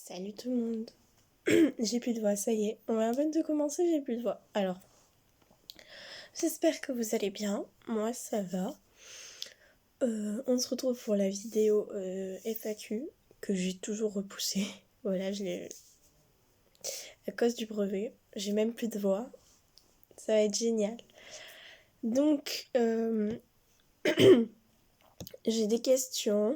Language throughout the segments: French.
Salut tout le monde. J'ai plus de voix, ça y est. On va à peine de commencer, j'ai plus de voix. Alors, j'espère que vous allez bien. Moi, ça va. On se retrouve pour la vidéo FAQ que j'ai toujours repoussée. Voilà, je l'ai... À cause du brevet, j'ai même plus de voix. Ça va être génial. Donc, j'ai des questions.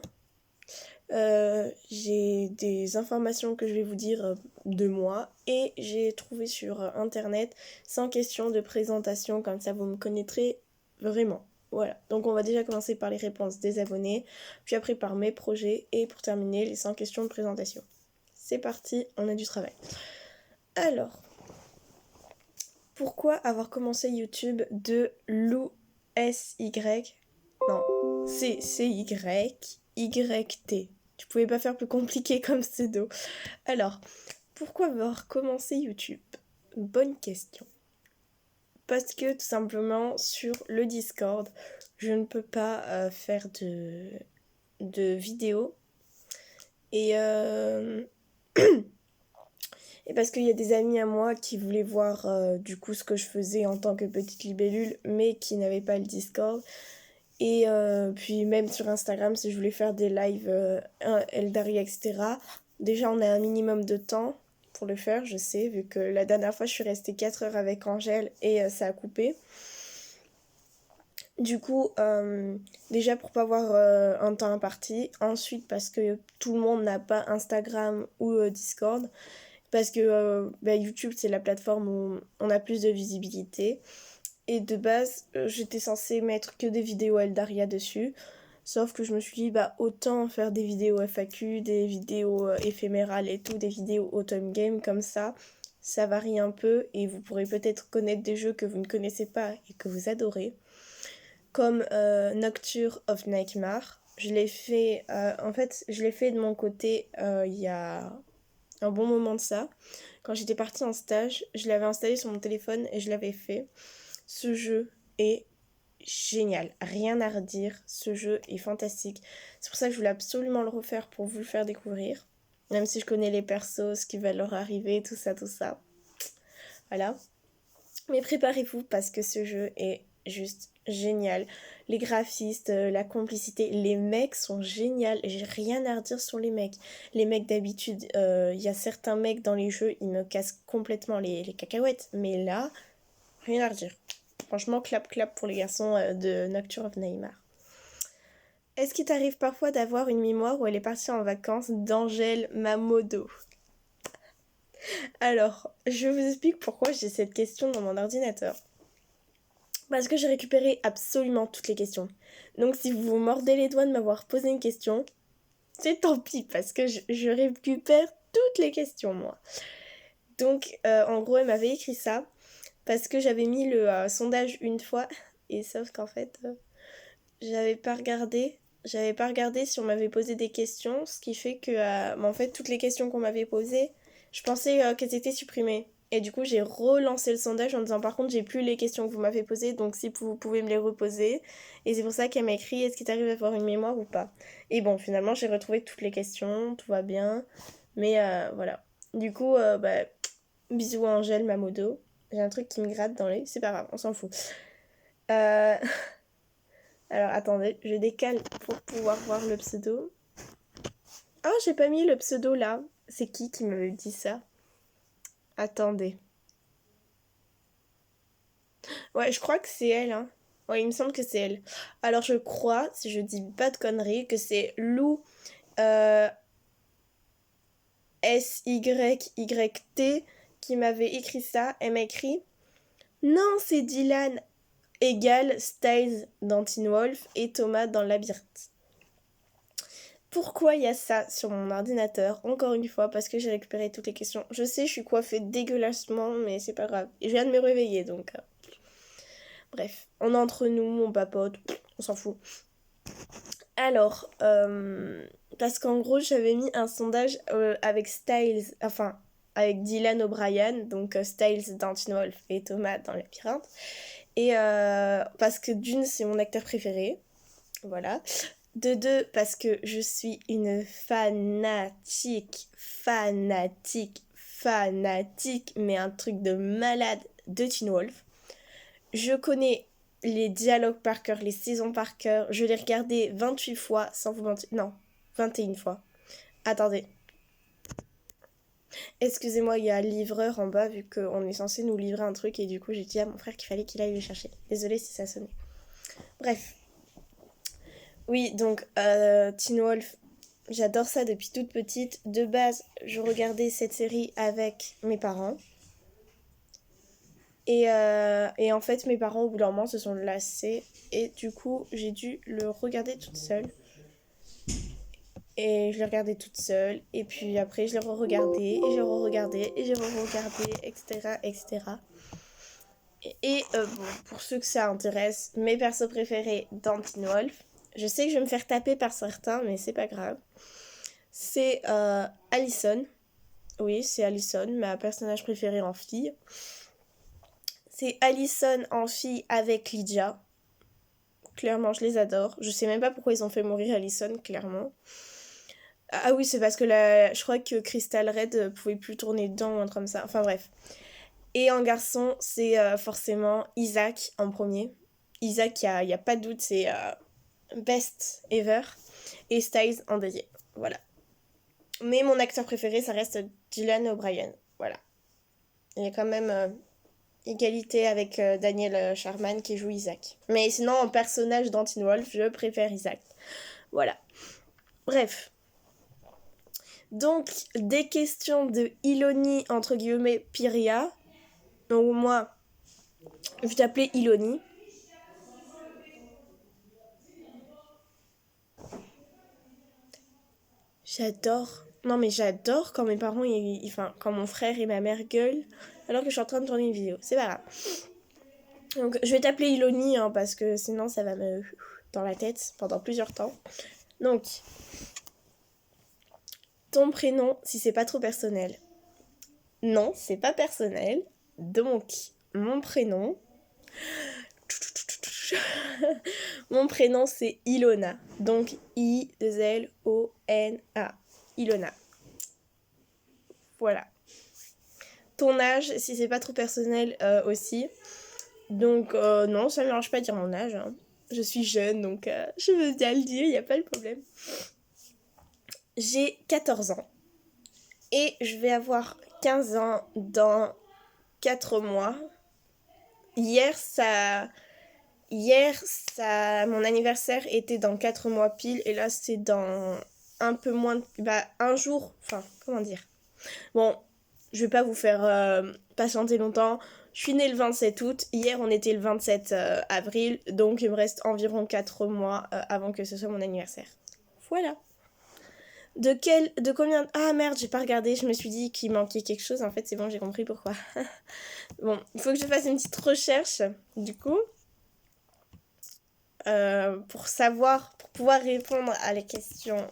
J'ai des informations que je vais vous dire de moi et j'ai trouvé sur internet 100 questions de présentation, comme ça vous me connaîtrez vraiment. Voilà, donc on va déjà commencer par les réponses des abonnés, puis après par mes projets et pour terminer les 100 questions de présentation. C'est parti, on a du travail. Alors, pourquoi avoir commencé YouTube de Lou SY? Non, c'est CYYT. Tu pouvais pas faire plus compliqué comme pseudo. Alors, pourquoi avoir commencé YouTube? Bonne question. Parce que tout simplement, sur le Discord, je ne peux pas faire de vidéos. Et, et parce qu'il y a des amis à moi qui voulaient voir du coup ce que je faisais en tant que petite libellule, mais qui n'avaient pas le Discord. Et puis même sur Instagram, si je voulais faire des lives Eldaria, etc. Déjà, on a un minimum de temps pour le faire, je sais, vu que la dernière fois, je suis restée 4 heures avec Angèle et ça a coupé. Du coup, déjà pour pas avoir un temps imparti. Ensuite, parce que tout le monde n'a pas Instagram ou Discord. Parce que YouTube, c'est la plateforme où on a plus de visibilité. Et de base, j'étais censée mettre que des vidéos Eldaria dessus. Sauf que je me suis dit, autant faire des vidéos FAQ, des vidéos éphémérales et tout, des vidéos autumn game comme ça varie un peu et vous pourrez peut-être connaître des jeux que vous ne connaissez pas et que vous adorez. Comme Nocturne of Nightmare. Je l'ai fait, je l'ai fait de mon côté il y a un bon moment de ça. Quand j'étais partie en stage, je l'avais installé sur mon téléphone et je l'avais fait. Ce jeu est génial, rien à redire, ce jeu est fantastique. C'est pour ça que je voulais absolument le refaire pour vous le faire découvrir. Même si je connais les persos, ce qui va leur arriver, tout ça. Voilà. Mais préparez-vous parce que ce jeu est juste génial. Les graphistes, la complicité, les mecs sont géniaux. J'ai rien à redire sur les mecs. Les mecs d'habitude, y a certains mecs dans les jeux, ils me cassent complètement les cacahuètes. Mais là, rien à redire. Franchement, clap pour les garçons de Nocturne of Nightmare. Est-ce qu'il t'arrive parfois d'avoir une mémoire où elle est partie en vacances d'Angèle Mamodo? Alors, je vous explique pourquoi j'ai cette question dans mon ordinateur. Parce que j'ai récupéré absolument toutes les questions. Donc si vous vous mordez les doigts de m'avoir posé une question, c'est tant pis parce que je récupère toutes les questions, moi. Donc, en gros, elle m'avait écrit ça parce que j'avais mis le sondage une fois et sauf qu'en fait, j'avais pas regardé si on m'avait posé des questions, ce qui fait que en fait toutes les questions qu'on m'avait posées, je pensais qu'elles étaient supprimées. Et du coup, j'ai relancé le sondage en disant par contre, j'ai plus les questions que vous m'avez posées, donc si vous pouvez me les reposer. Et c'est pour ça qu'elle m'a écrit est-ce qu'il t'arrive d'avoir une mémoire ou pas. Et bon, finalement, j'ai retrouvé toutes les questions, tout va bien. Mais voilà. Du coup, bisous à Angèle Mamodo. J'ai un truc qui me gratte dans l'œil, c'est pas grave, on s'en fout. Alors attendez, je décale pour pouvoir voir le pseudo. Oh, j'ai pas mis le pseudo là. C'est qui me dit ça? Attendez. Ouais, je crois que c'est elle, hein. Ouais, il me semble que c'est elle. Alors je crois, si je dis pas de conneries, que c'est Lou SYYT qui m'avait écrit ça. Elle m'a écrit non, c'est Dylan égale Styles dans Teen Wolf et Thomas dans Labyrinthe. Pourquoi il y a ça sur mon ordinateur? Encore une fois, parce que j'ai récupéré toutes les questions. Je sais, je suis coiffée dégueulassement, mais c'est pas grave. Et je viens de me réveiller, donc... Bref, on est entre nous, on papote, on s'en fout. Alors, parce qu'en gros, j'avais mis un sondage avec Styles, enfin, avec Dylan O'Brien, donc Styles dans Teen Wolf et Thomas dans Labyrinthe. Et parce que d'une, c'est mon acteur préféré, voilà. De deux, parce que je suis une fanatique, mais un truc de malade de Teen Wolf. Je connais les dialogues par cœur, les saisons par cœur. Je l'ai regardé 28 fois, sans vous mentir. Non, 21 fois. Attendez. Excusez-moi, il y a un livreur en bas, vu qu'on est censé nous livrer un truc, et du coup, j'ai dit à mon frère qu'il fallait qu'il aille le chercher. Désolée si ça sonnait. Bref. Oui, donc, Teen Wolf, j'adore ça depuis toute petite. De base, je regardais cette série avec mes parents. Et en fait, mes parents, au bout d'un moment, se sont lassés. Et du coup, j'ai dû le regarder toute seule. Et je l'ai regardé toute seule. Et puis après, je l'ai re-regardé. Et j'ai re-regardé. Et j'ai re-regardé, etc., etc. Bon, pour ceux que ça intéresse, mes persos préférés dans Teen Wolf. Je sais que je vais me faire taper par certains, mais c'est pas grave. C'est Allison. Oui, c'est Allison, ma personnage préférée en fille. C'est Allison en fille avec Lydia. Clairement, je les adore. Je sais même pas pourquoi ils ont fait mourir Allison, clairement. Ah oui, c'est parce que je crois que Crystal Red pouvait plus tourner dedans ou un truc comme ça. Enfin bref. Et en garçon, c'est forcément Isaac en premier. Isaac, il y a pas de doute, c'est best ever. Et Styles en deuxième. Voilà. Mais mon acteur préféré, ça reste Dylan O'Brien. Voilà. Il y a quand même égalité avec Daniel Sharman qui joue Isaac. Mais sinon, en personnage dans Teen Wolf, je préfère Isaac. Voilà. Bref. Donc, des questions de Iloni, entre guillemets, Pyria. Donc moi, je vais t'appeler Iloni. J'adore. Non mais j'adore quand mes parents, enfin, quand mon frère et ma mère gueulent alors que je suis en train de tourner une vidéo. C'est pas grave. Donc je vais t'appeler Iloni hein, parce que sinon ça va me dans la tête pendant plusieurs temps. Donc, ton prénom, si c'est pas trop personnel. Non, c'est pas personnel. Donc, mon prénom. Mon prénom c'est Ilona. Donc I-L-O-N-A. Ilona. Voilà. Ton âge, si c'est pas trop personnel aussi. Donc non, ça me dérange pas de dire mon âge. Hein. Je suis jeune, donc je veux bien le dire, il n'y a pas de problème. J'ai 14 ans. Et je vais avoir 15 ans dans 4 mois. Hier, mon anniversaire était dans 4 mois pile. Et là, c'est dans un peu moins de... un jour. Enfin, comment dire. Bon, je vais pas vous faire patienter longtemps. Je suis née le 27 août. Hier, on était le 27 avril. Donc, il me reste environ 4 mois avant que ce soit mon anniversaire. Voilà. De combien... Ah merde, j'ai pas regardé. Je me suis dit qu'il manquait quelque chose. En fait, c'est bon, j'ai compris pourquoi. Bon, il faut que je fasse une petite recherche, du coup. Pour pouvoir répondre à les questions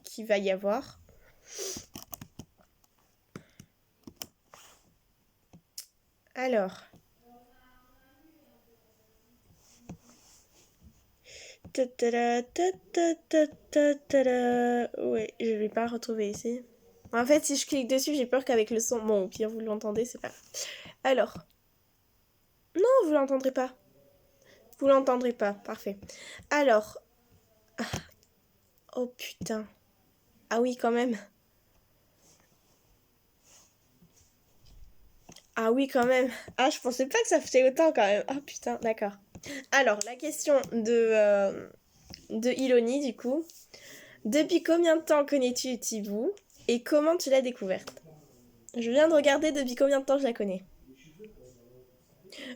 qu'il va y avoir. Alors. Ouais, je vais pas retrouver ici. En fait, si je clique dessus, j'ai peur qu'avec le son... Bon, au pire, vous l'entendez, c'est pas... Alors. Non, vous l'entendrez pas. Vous l'entendrez pas, parfait. Alors. Oh putain. Ah oui, quand même. Ah oui, quand même. Ah, je pensais pas que ça faisait autant quand même. Ah putain, d'accord. Alors, la question de Iloni, du coup. Depuis combien de temps connais-tu Thibaut et comment tu l'as découverte? Je viens de regarder depuis combien de temps je la connais.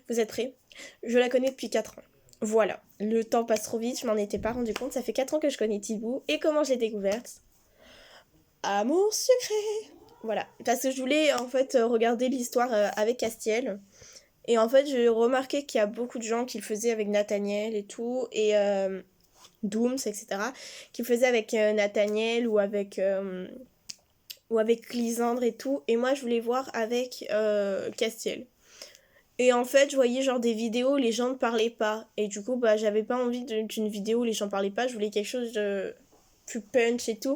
Vous êtes prêts? Je la connais depuis 4 ans. Voilà, le temps passe trop vite, je m'en étais pas rendu compte. Ça fait 4 ans que je connais Thibaut. Et comment je l'ai découverte? Amour secret. Voilà, parce que je voulais en fait regarder l'histoire avec Castiel. Et en fait, j'ai remarqué qu'il y a beaucoup de gens qui le faisaient avec Nathaniel et tout. Et Dooms, etc. Qui le faisaient avec Nathaniel ou avec Lysandre et tout. Et moi, je voulais voir avec Castiel. Et en fait, je voyais genre des vidéos où les gens ne parlaient pas. Et du coup, bah, j'avais pas envie d'une vidéo où les gens parlaient pas. Je voulais quelque chose de plus punch et tout.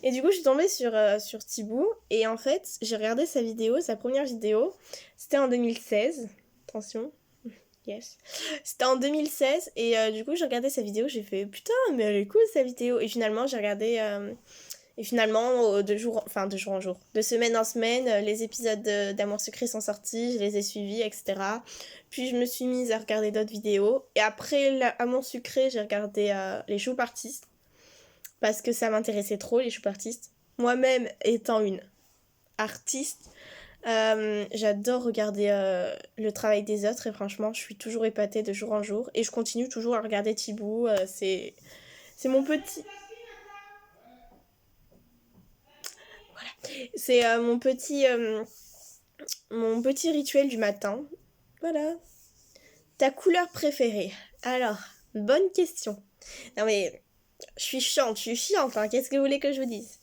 Et du coup, je suis tombée sur Thibaut. Et en fait, j'ai regardé sa vidéo, sa première vidéo. C'était en 2016. Attention. Yes. C'était en 2016. Et du coup, j'ai regardé sa vidéo. J'ai fait putain, mais elle est cool sa vidéo. Et finalement, j'ai regardé. Et finalement, de jour en jour, de semaine en semaine, les épisodes d'Amour Secret sont sortis, je les ai suivis, etc. Puis je me suis mise à regarder d'autres vidéos. Et après Amour Sucré, j'ai regardé les Choux Artistes, parce que ça m'intéressait trop, les Choux Artistes. Moi-même, étant une artiste, j'adore regarder le travail des autres, et franchement, je suis toujours épatée de jour en jour. Et je continue toujours à regarder Thibaut, c'est mon petit... C'est mon petit rituel du matin. Voilà. Ta couleur préférée? Alors, bonne question. Non mais, je suis chiante, hein. Qu'est-ce que vous voulez que je vous dise?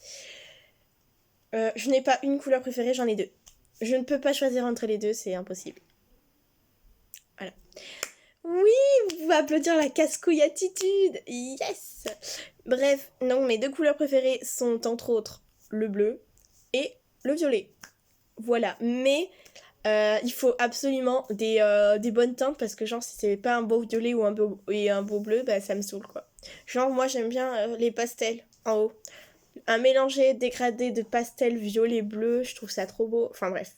Je n'ai pas une couleur préférée, j'en ai deux. Je ne peux pas choisir entre les deux, c'est impossible. Voilà. Oui, vous pouvez applaudir la casse-couille attitude. Yes. Bref, non, mes deux couleurs préférées sont entre autres le bleu et le violet. Voilà, mais il faut absolument des bonnes teintes parce que genre si c'est pas un beau violet ou un beau bleu, bah ça me saoule quoi. Genre moi j'aime bien les pastels en haut. Un mélangé dégradé de pastel violet bleu, je trouve ça trop beau. Enfin bref,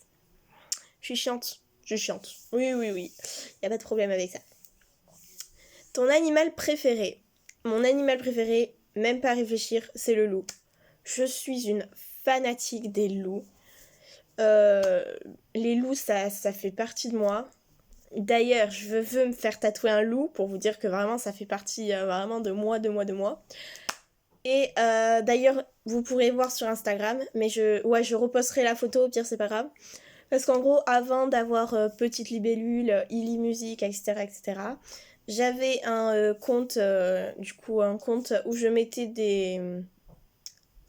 je suis chiante, je suis chiante. Oui oui oui, y a pas de problème avec ça. Ton animal préféré? Mon animal préféré, même pas réfléchir, c'est le loup. Je suis une fanatique des loups. Euh, les loups, ça fait partie de moi. D'ailleurs, je veux me faire tatouer un loup pour vous dire que vraiment, ça fait partie vraiment de moi, de moi, de moi. Et d'ailleurs, vous pourrez voir sur Instagram, mais je reposterai la photo, au pire, c'est pas grave. Parce qu'en gros, avant d'avoir Petite Libellule, Illy Music, etc., etc., j'avais un compte, du coup, un compte où je mettais des,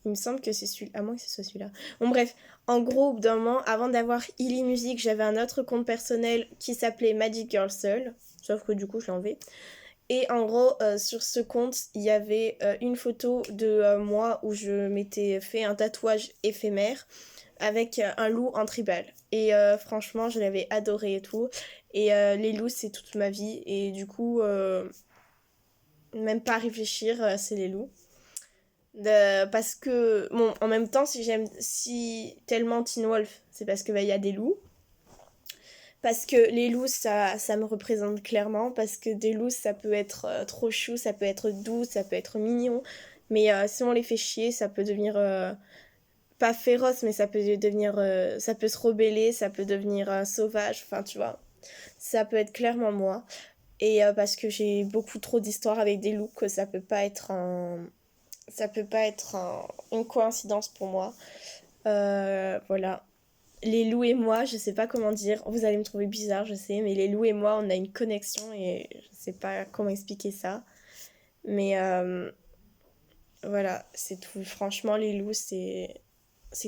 il me semble que c'est celui-là, à moins que ce soit celui-là. Bon bref, en gros, au bout d'un moment, avant d'avoir Illy Music, j'avais un autre compte personnel qui s'appelait Magic Girl Soul, sauf que du coup je l'ai enlevé. Et en gros, sur ce compte, il y avait une photo de moi où je m'étais fait un tatouage éphémère avec un loup en tribal. Et franchement, je l'avais adoré et tout. Et les loups, c'est toute ma vie. Et du coup, même pas à réfléchir, c'est les loups. Parce que, bon, en même temps, si tellement Teen Wolf, c'est parce que bah, y a des loups. Parce que les loups, ça me représente clairement. Parce que des loups, ça peut être trop chou, ça peut être doux, ça peut être mignon. Mais si on les fait chier, ça peut devenir pas féroce, mais ça peut devenir, ça peut se rebeller, ça peut devenir sauvage. Enfin, tu vois, ça peut être clairement moi. Et parce que j'ai beaucoup trop d'histoires avec des loups que ça peut pas être une coïncidence pour moi. Voilà. Les loups et moi, je sais pas comment dire. Vous allez me trouver bizarre, je sais, mais les loups et moi, on a une connexion et je sais pas comment expliquer ça. Mais voilà, c'est tout. Franchement, les loups, c'est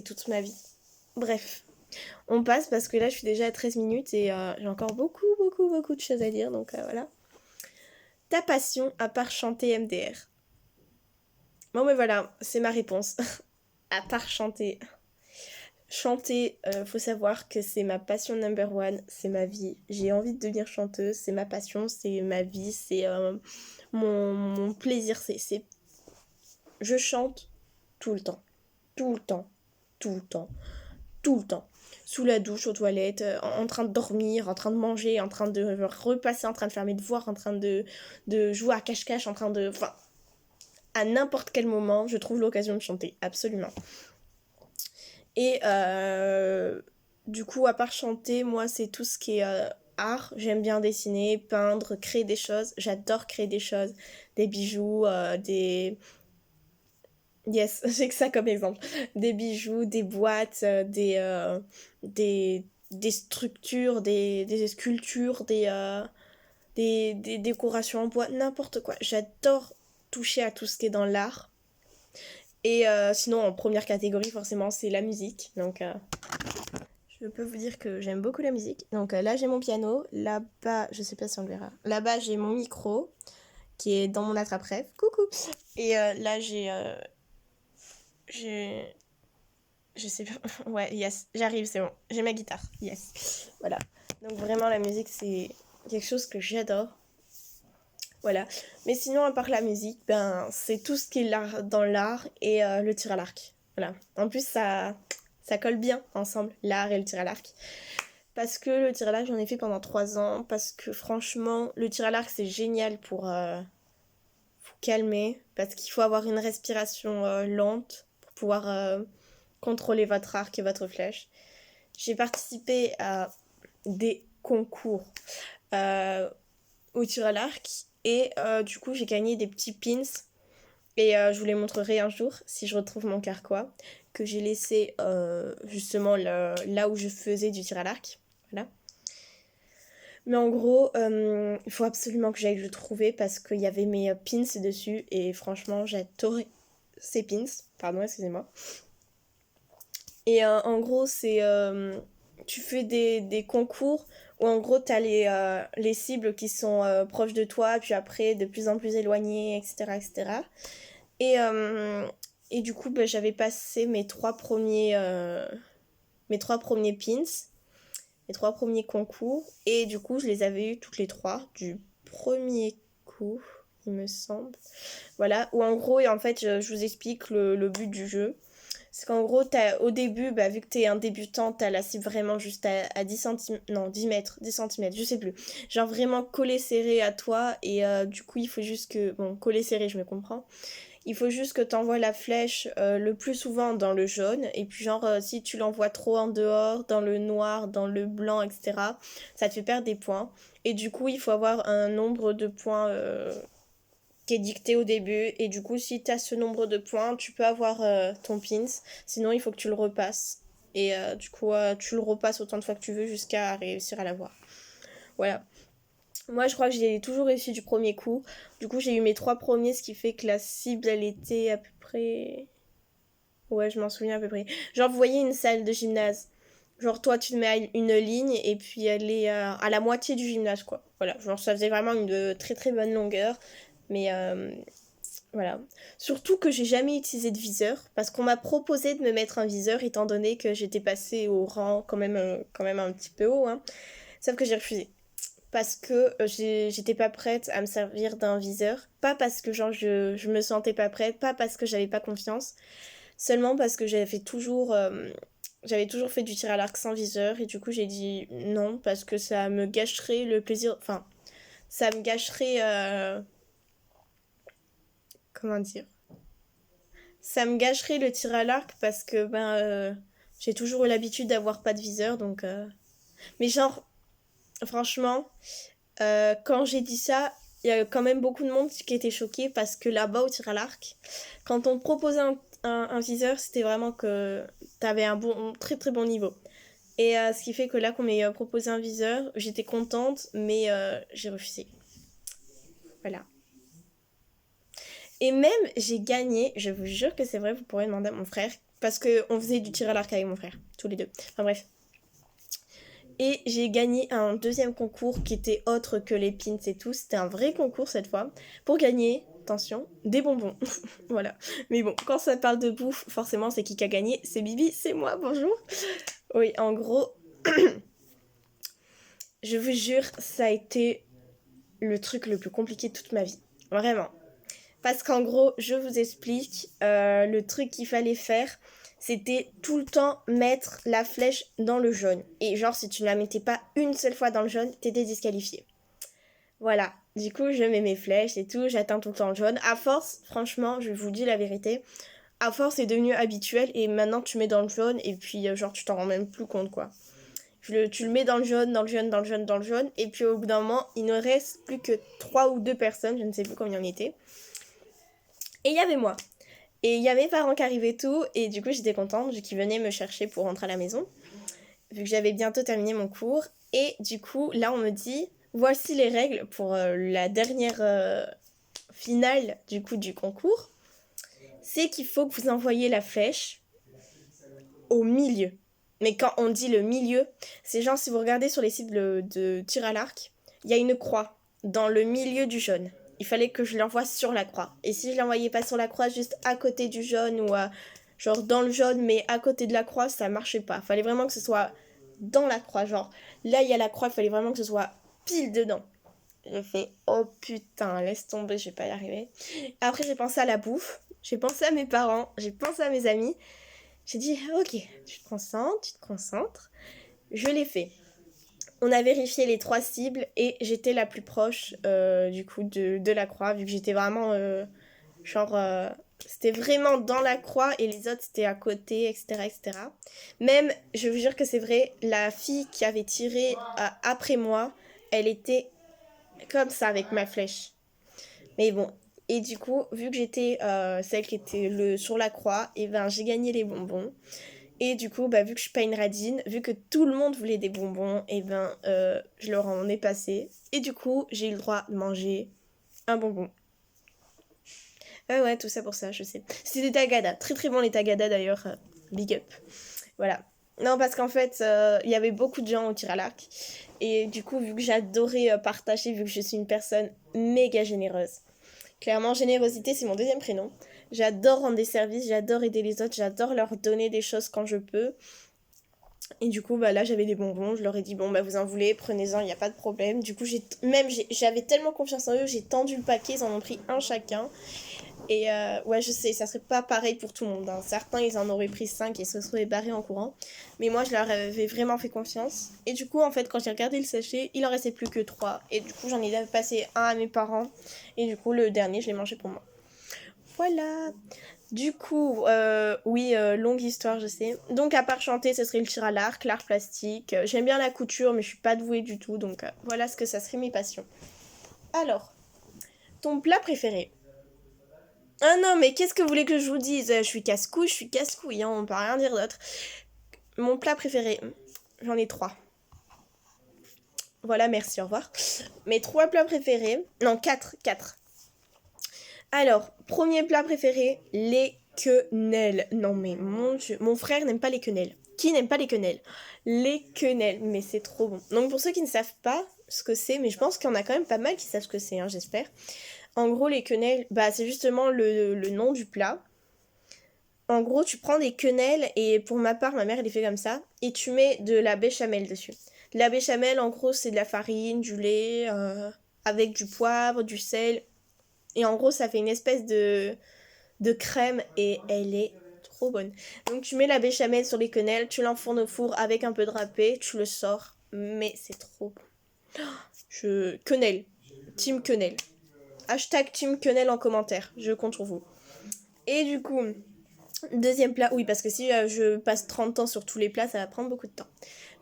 toute ma vie. Bref, on passe parce que là, je suis déjà à 13 minutes et j'ai encore beaucoup, beaucoup, beaucoup de choses à dire. Donc voilà. Ta passion à part chanter MDR? Bon, mais voilà, c'est ma réponse. À part chanter. Chanter, faut savoir que c'est ma passion number one, c'est ma vie. J'ai envie de devenir chanteuse, c'est ma passion, c'est ma vie, c'est mon plaisir. Je chante tout le temps, tout le temps, tout le temps, tout le temps. Sous la douche, aux toilettes, en train de dormir, en train de manger, en train de repasser, en train de faire mes devoirs, en train de jouer à cache-cache, en train de... Enfin, à n'importe quel moment, je trouve l'occasion de chanter, absolument. Et du coup, à part chanter, moi, c'est tout ce qui est art. J'aime bien dessiner, peindre, créer des choses. J'adore créer des choses, des bijoux, des... Yes, j'ai que ça comme exemple. Des bijoux, des boîtes, des structures, des sculptures, des décorations en bois, n'importe quoi. J'adore toucher à tout ce qui est dans l'art. Et sinon, en première catégorie, forcément, c'est la musique. Donc, Je peux vous dire que j'aime beaucoup la musique. Donc là, j'ai mon piano. Là-bas, je sais pas si on le verra. Là-bas, j'ai mon micro qui est dans mon attrape-rêve. Coucou. Et là, j'ai... Je sais pas. Ouais, yes. J'arrive, c'est bon. J'ai ma guitare. Yes. Voilà. Donc vraiment, la musique, c'est quelque chose que j'adore. Voilà. Mais sinon, à part la musique, ben, c'est tout ce qui est l'art, dans l'art et le tir à l'arc. Voilà. En plus, ça colle bien ensemble, l'art et le tir à l'arc. Parce que le tir à l'arc, j'en ai fait pendant 3 ans. Parce que franchement, le tir à l'arc, c'est génial pour vous calmer. Parce qu'il faut avoir une respiration lente pour pouvoir contrôler votre arc et votre flèche. J'ai participé à des concours au tir à l'arc. Et du coup, j'ai gagné des petits pins. Et je vous les montrerai un jour, si je retrouve mon carquois, que j'ai laissé justement là où je faisais du tir à l'arc. Voilà. Mais en gros, il faut absolument que j'aille le trouver parce qu'il y avait mes pins dessus. Et franchement, j'adorais ces pins. Pardon, excusez-moi. Et en gros, c'est... tu fais des concours où en gros, t'as les cibles qui sont proches de toi, puis après, de plus en plus éloignées, etc. etc. Et du coup, bah, j'avais passé mes trois premiers pins, mes 3 premiers concours. Et du coup, je les avais eu toutes les 3 du premier coup, il me semble. Voilà, où en gros, et en fait, je vous explique le but du jeu. C'est qu'en gros, au début, bah, vu que t'es un débutant, t'as la cible vraiment juste à 10 cm, non, 10 mètres, 10 cm, je sais plus. Genre vraiment collé serré à toi, et du coup, il faut juste que... Bon, collé serré, je me comprends. Il faut juste que t'envoies la flèche le plus souvent dans le jaune, et puis genre, si tu l'envoies trop en dehors, dans le noir, dans le blanc, etc., ça te fait perdre des points. Et du coup, il faut avoir un nombre de points qui est dicté au début. Et du coup, si tu as ce nombre de points, tu peux avoir ton pins. Sinon, il faut que tu le repasses. Et du coup, tu le repasses autant de fois que tu veux jusqu'à réussir à l'avoir. Voilà. Moi, je crois que j'ai toujours réussi du premier coup. Du coup, j'ai eu mes 3 premiers, ce qui fait que la cible, elle était à peu près... Ouais, je m'en souviens à peu près. Genre, vous voyez une salle de gymnase. Genre, toi, tu te mets à une ligne et puis elle est à la moitié du gymnase, quoi. Voilà, genre, ça faisait vraiment une très très bonne longueur. Mais voilà. Surtout que j'ai jamais utilisé de viseur parce qu'on m'a proposé de me mettre un viseur étant donné que j'étais passée au rang quand même un petit peu haut, hein. Sauf que j'ai refusé. Parce que j'étais pas prête à me servir d'un viseur. Pas parce que genre je me sentais pas prête, pas parce que j'avais pas confiance. Seulement parce que j'avais toujours fait du tir à l'arc sans viseur. Et du coup j'ai dit non parce que ça me gâcherait le plaisir. Enfin, ça me gâcherait... comment dire? Ça me gâcherait le tir à l'arc parce que j'ai toujours eu l'habitude d'avoir pas de viseur. Donc, mais genre, franchement... quand j'ai dit ça, il y a quand même beaucoup de monde qui était choqué parce que là-bas au tir à l'arc, quand on te proposait un viseur, c'était vraiment que t'avais un très très bon niveau. Et ce qui fait que là qu'on m'ait proposé un viseur, j'étais contente, mais j'ai refusé. Voilà. Et même j'ai gagné, je vous jure que c'est vrai, vous pourrez demander à mon frère, parce qu'on faisait du tir à l'arc avec mon frère, tous les deux. Enfin bref. Et j'ai gagné un deuxième concours qui était autre que les pins et tout. C'était un vrai concours cette fois. Pour gagner, attention, des bonbons. Voilà. Mais bon, quand ça parle de bouffe, forcément, c'est qui a gagné? C'est Bibi, c'est moi, bonjour. Oui, en gros, je vous jure, ça a été le truc le plus compliqué de toute ma vie. Vraiment. Parce qu'en gros, je vous explique, le truc qu'il fallait faire, c'était tout le temps mettre la flèche dans le jaune. Et genre, si tu ne la mettais pas une seule fois dans le jaune, t'étais disqualifié. Voilà. Du coup, je mets mes flèches et tout, j'atteins tout le temps le jaune. À force, franchement, je vous dis la vérité, à force, c'est devenu habituel et maintenant tu mets dans le jaune et puis genre, tu t'en rends même plus compte, quoi. Tu le mets dans le jaune, dans le jaune, dans le jaune, dans le jaune, et puis au bout d'un moment, il ne reste plus que 3 ou 2 personnes, je ne sais plus combien il y en était. Et il y avait moi. Et il y a mes parents qui arrivaient tout, et du coup j'étais contente, vu qu'ils venaient me chercher pour rentrer à la maison, vu que j'avais bientôt terminé mon cours. Et du coup, là on me dit, voici les règles pour la dernière finale du coup du concours. C'est qu'il faut que vous envoyiez la flèche au milieu. Mais quand on dit le milieu, c'est genre si vous regardez sur les sites de tir à l'arc, il y a une croix dans le milieu du jaune. Il fallait que je l'envoie sur la croix. Et si je l'envoyais pas sur la croix, juste à côté du jaune ou genre dans le jaune mais à côté de la croix, ça marchait pas. Il fallait vraiment que ce soit dans la croix. Genre là, il y a la croix, il fallait vraiment que ce soit pile dedans. J'ai fait oh putain, laisse tomber, je vais pas y arriver. Après, j'ai pensé à la bouffe, j'ai pensé à mes parents, j'ai pensé à mes amis. J'ai dit ok, tu te concentres. Je l'ai fait. On a vérifié les 3 cibles et j'étais la plus proche du coup de la croix, vu que j'étais vraiment genre c'était vraiment dans la croix et les autres c'était à côté, etc., etc. Même, je vous jure que c'est vrai, la fille qui avait tiré après moi, elle était comme ça avec ma flèche. Mais bon, et du coup, vu que j'étais celle qui était sur la croix, et ben j'ai gagné les bonbons. Et du coup, bah, vu que je suis pas une radine, vu que tout le monde voulait des bonbons, et ben je leur en ai passé. Et du coup, j'ai eu le droit de manger un bonbon. Ah ouais, tout ça pour ça, je sais. C'était des tagada, très très bon les tagada d'ailleurs, big up. Voilà. Non, parce qu'en fait, il y avait beaucoup de gens au tir à l'arc. Et du coup, vu que j'adorais partager, vu que je suis une personne méga généreuse. Clairement, générosité, c'est mon deuxième prénom. J'adore rendre des services, j'adore aider les autres, j'adore leur donner des choses quand je peux. Et du coup, bah là, j'avais des bonbons, je leur ai dit, bon, bah vous en voulez, prenez-en, il n'y a pas de problème. Du coup, j'avais tellement confiance en eux, j'ai tendu le paquet, ils en ont pris un chacun. Et ouais, je sais, ça serait pas pareil pour tout le monde, hein. Certains, ils en auraient pris 5 et se seraient barrés en courant. Mais moi, je leur avais vraiment fait confiance. Et du coup, en fait, quand j'ai regardé le sachet, il en restait plus que 3. Et du coup, j'en ai passé un à mes parents. Et du coup, le dernier, je l'ai mangé pour moi. Voilà. Du coup, oui, longue histoire, je sais. Donc, à part chanter, ce serait le tir à l'arc, l'art plastique. J'aime bien la couture, mais je suis pas douée du tout. Donc, voilà ce que ça serait mes passions. Alors, ton plat préféré? Ah non, mais qu'est-ce que vous voulez que je vous dise? Je suis casse-couille, hein, on peut rien dire d'autre. Mon plat préféré, j'en ai 3. Voilà, merci, au revoir. Mes 3 plats préférés, non, 4. Alors, premier plat préféré, les quenelles. Non mais mon Dieu, mon frère n'aime pas les quenelles. Qui n'aime pas les quenelles? Les quenelles, mais c'est trop bon. Donc pour ceux qui ne savent pas ce que c'est, mais je pense qu'il y en a quand même pas mal qui savent ce que c'est, hein, j'espère. En gros, les quenelles, bah c'est justement le nom du plat. En gros, tu prends des quenelles et pour ma part, ma mère elle les fait comme ça et tu mets de la béchamel dessus. De la béchamel, en gros, c'est de la farine, du lait, avec du poivre, du sel. Et en gros, ça fait une espèce de crème et elle est trop bonne. Donc tu mets la béchamel sur les quenelles, tu l'enfournes au four avec un peu de râpé, tu le sors. Mais c'est trop bon. Quenelle. Team quenelle. Hashtag Team quenelle en commentaire. Je compte sur vous. Et du coup, deuxième plat. Oui, parce que si je passe 30 ans sur tous les plats, ça va prendre beaucoup de temps.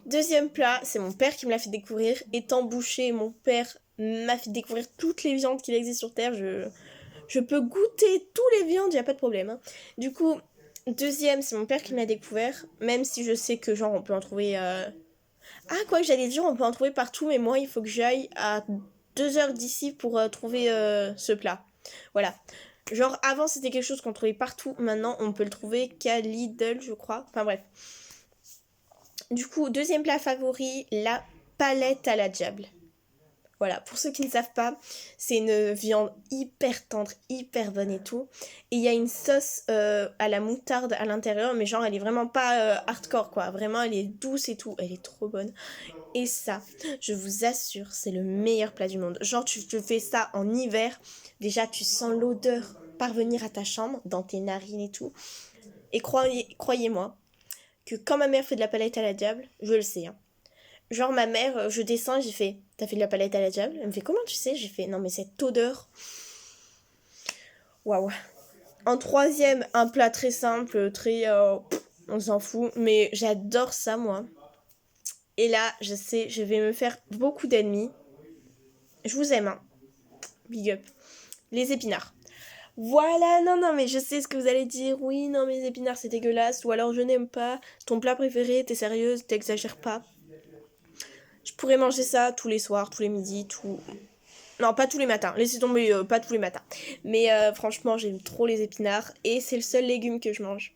Deuxième plat, c'est mon père qui me l'a fait découvrir. Étant boucher, mon père m'a fait découvrir toutes les viandes qu'il existe sur Terre. Je peux goûter tous les viandes, il n'y a pas de problème, hein. Du coup, deuxième, c'est mon père qui me l'a découvert. Même si je sais que genre on peut en trouver... Ah, quoi que j'allais dire, on peut en trouver partout. Mais moi, il faut que j'aille à 2 heures d'ici pour trouver ce plat. Voilà. Genre avant c'était quelque chose qu'on trouvait partout. Maintenant on peut le trouver qu'à Lidl, je crois. Enfin bref. Du coup, deuxième plat favori, la palette à la diable. Voilà, pour ceux qui ne savent pas, c'est une viande hyper tendre, hyper bonne et tout. Et il y a une sauce à la moutarde à l'intérieur, mais genre elle est vraiment pas hardcore quoi. Vraiment elle est douce et tout, elle est trop bonne. Et ça, je vous assure, c'est le meilleur plat du monde. Genre tu te fais ça en hiver, déjà tu sens l'odeur parvenir à ta chambre, dans tes narines et tout. Et croyez-moi, que quand ma mère fait de la palette à la diable, je le sais, hein. Genre ma mère, je descends, j'ai fait, t'as fait de la palette à la diable? Elle me fait, comment tu sais? J'ai fait, non mais cette odeur. Waouh. En troisième, un plat très simple, très... on s'en fout, mais j'adore ça moi. Et là, je sais, je vais me faire beaucoup d'ennemis. Je vous aime, hein. Big up. Les épinards. Voilà, non, mais je sais ce que vous allez dire. Oui, non, mais les épinards, c'est dégueulasse. Ou alors, je n'aime pas. Ton plat préféré, t'es sérieuse, t'exagères pas. Je pourrais manger ça tous les soirs, tous les midis, tout... Non, pas tous les matins. Laissez tomber, pas tous les matins. Mais franchement, j'aime trop les épinards. Et c'est le seul légume que je mange.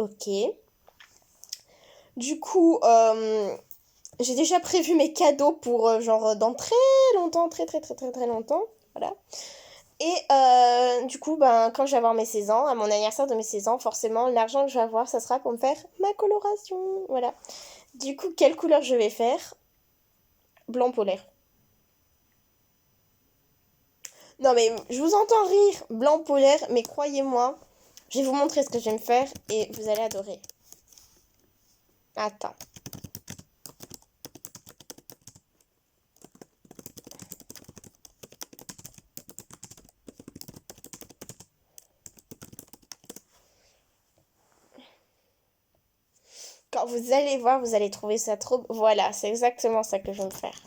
Ok. Du coup, j'ai déjà prévu mes cadeaux pour genre dans très longtemps, très très très très très longtemps. Voilà. Et du coup, ben, quand je vais avoir mes 16 ans, à mon anniversaire de mes 16 ans, forcément, l'argent que je vais avoir, ça sera pour me faire ma coloration. Voilà. Du coup, quelle couleur je vais faire? Blanc polaire. Non mais je vous entends rire, blanc polaire, mais croyez-moi, je vais vous montrer ce que je vais me faire et vous allez adorer. Attends. Quand vous allez voir, vous allez trouver ça trop... Voilà, c'est exactement ça que je vais me faire.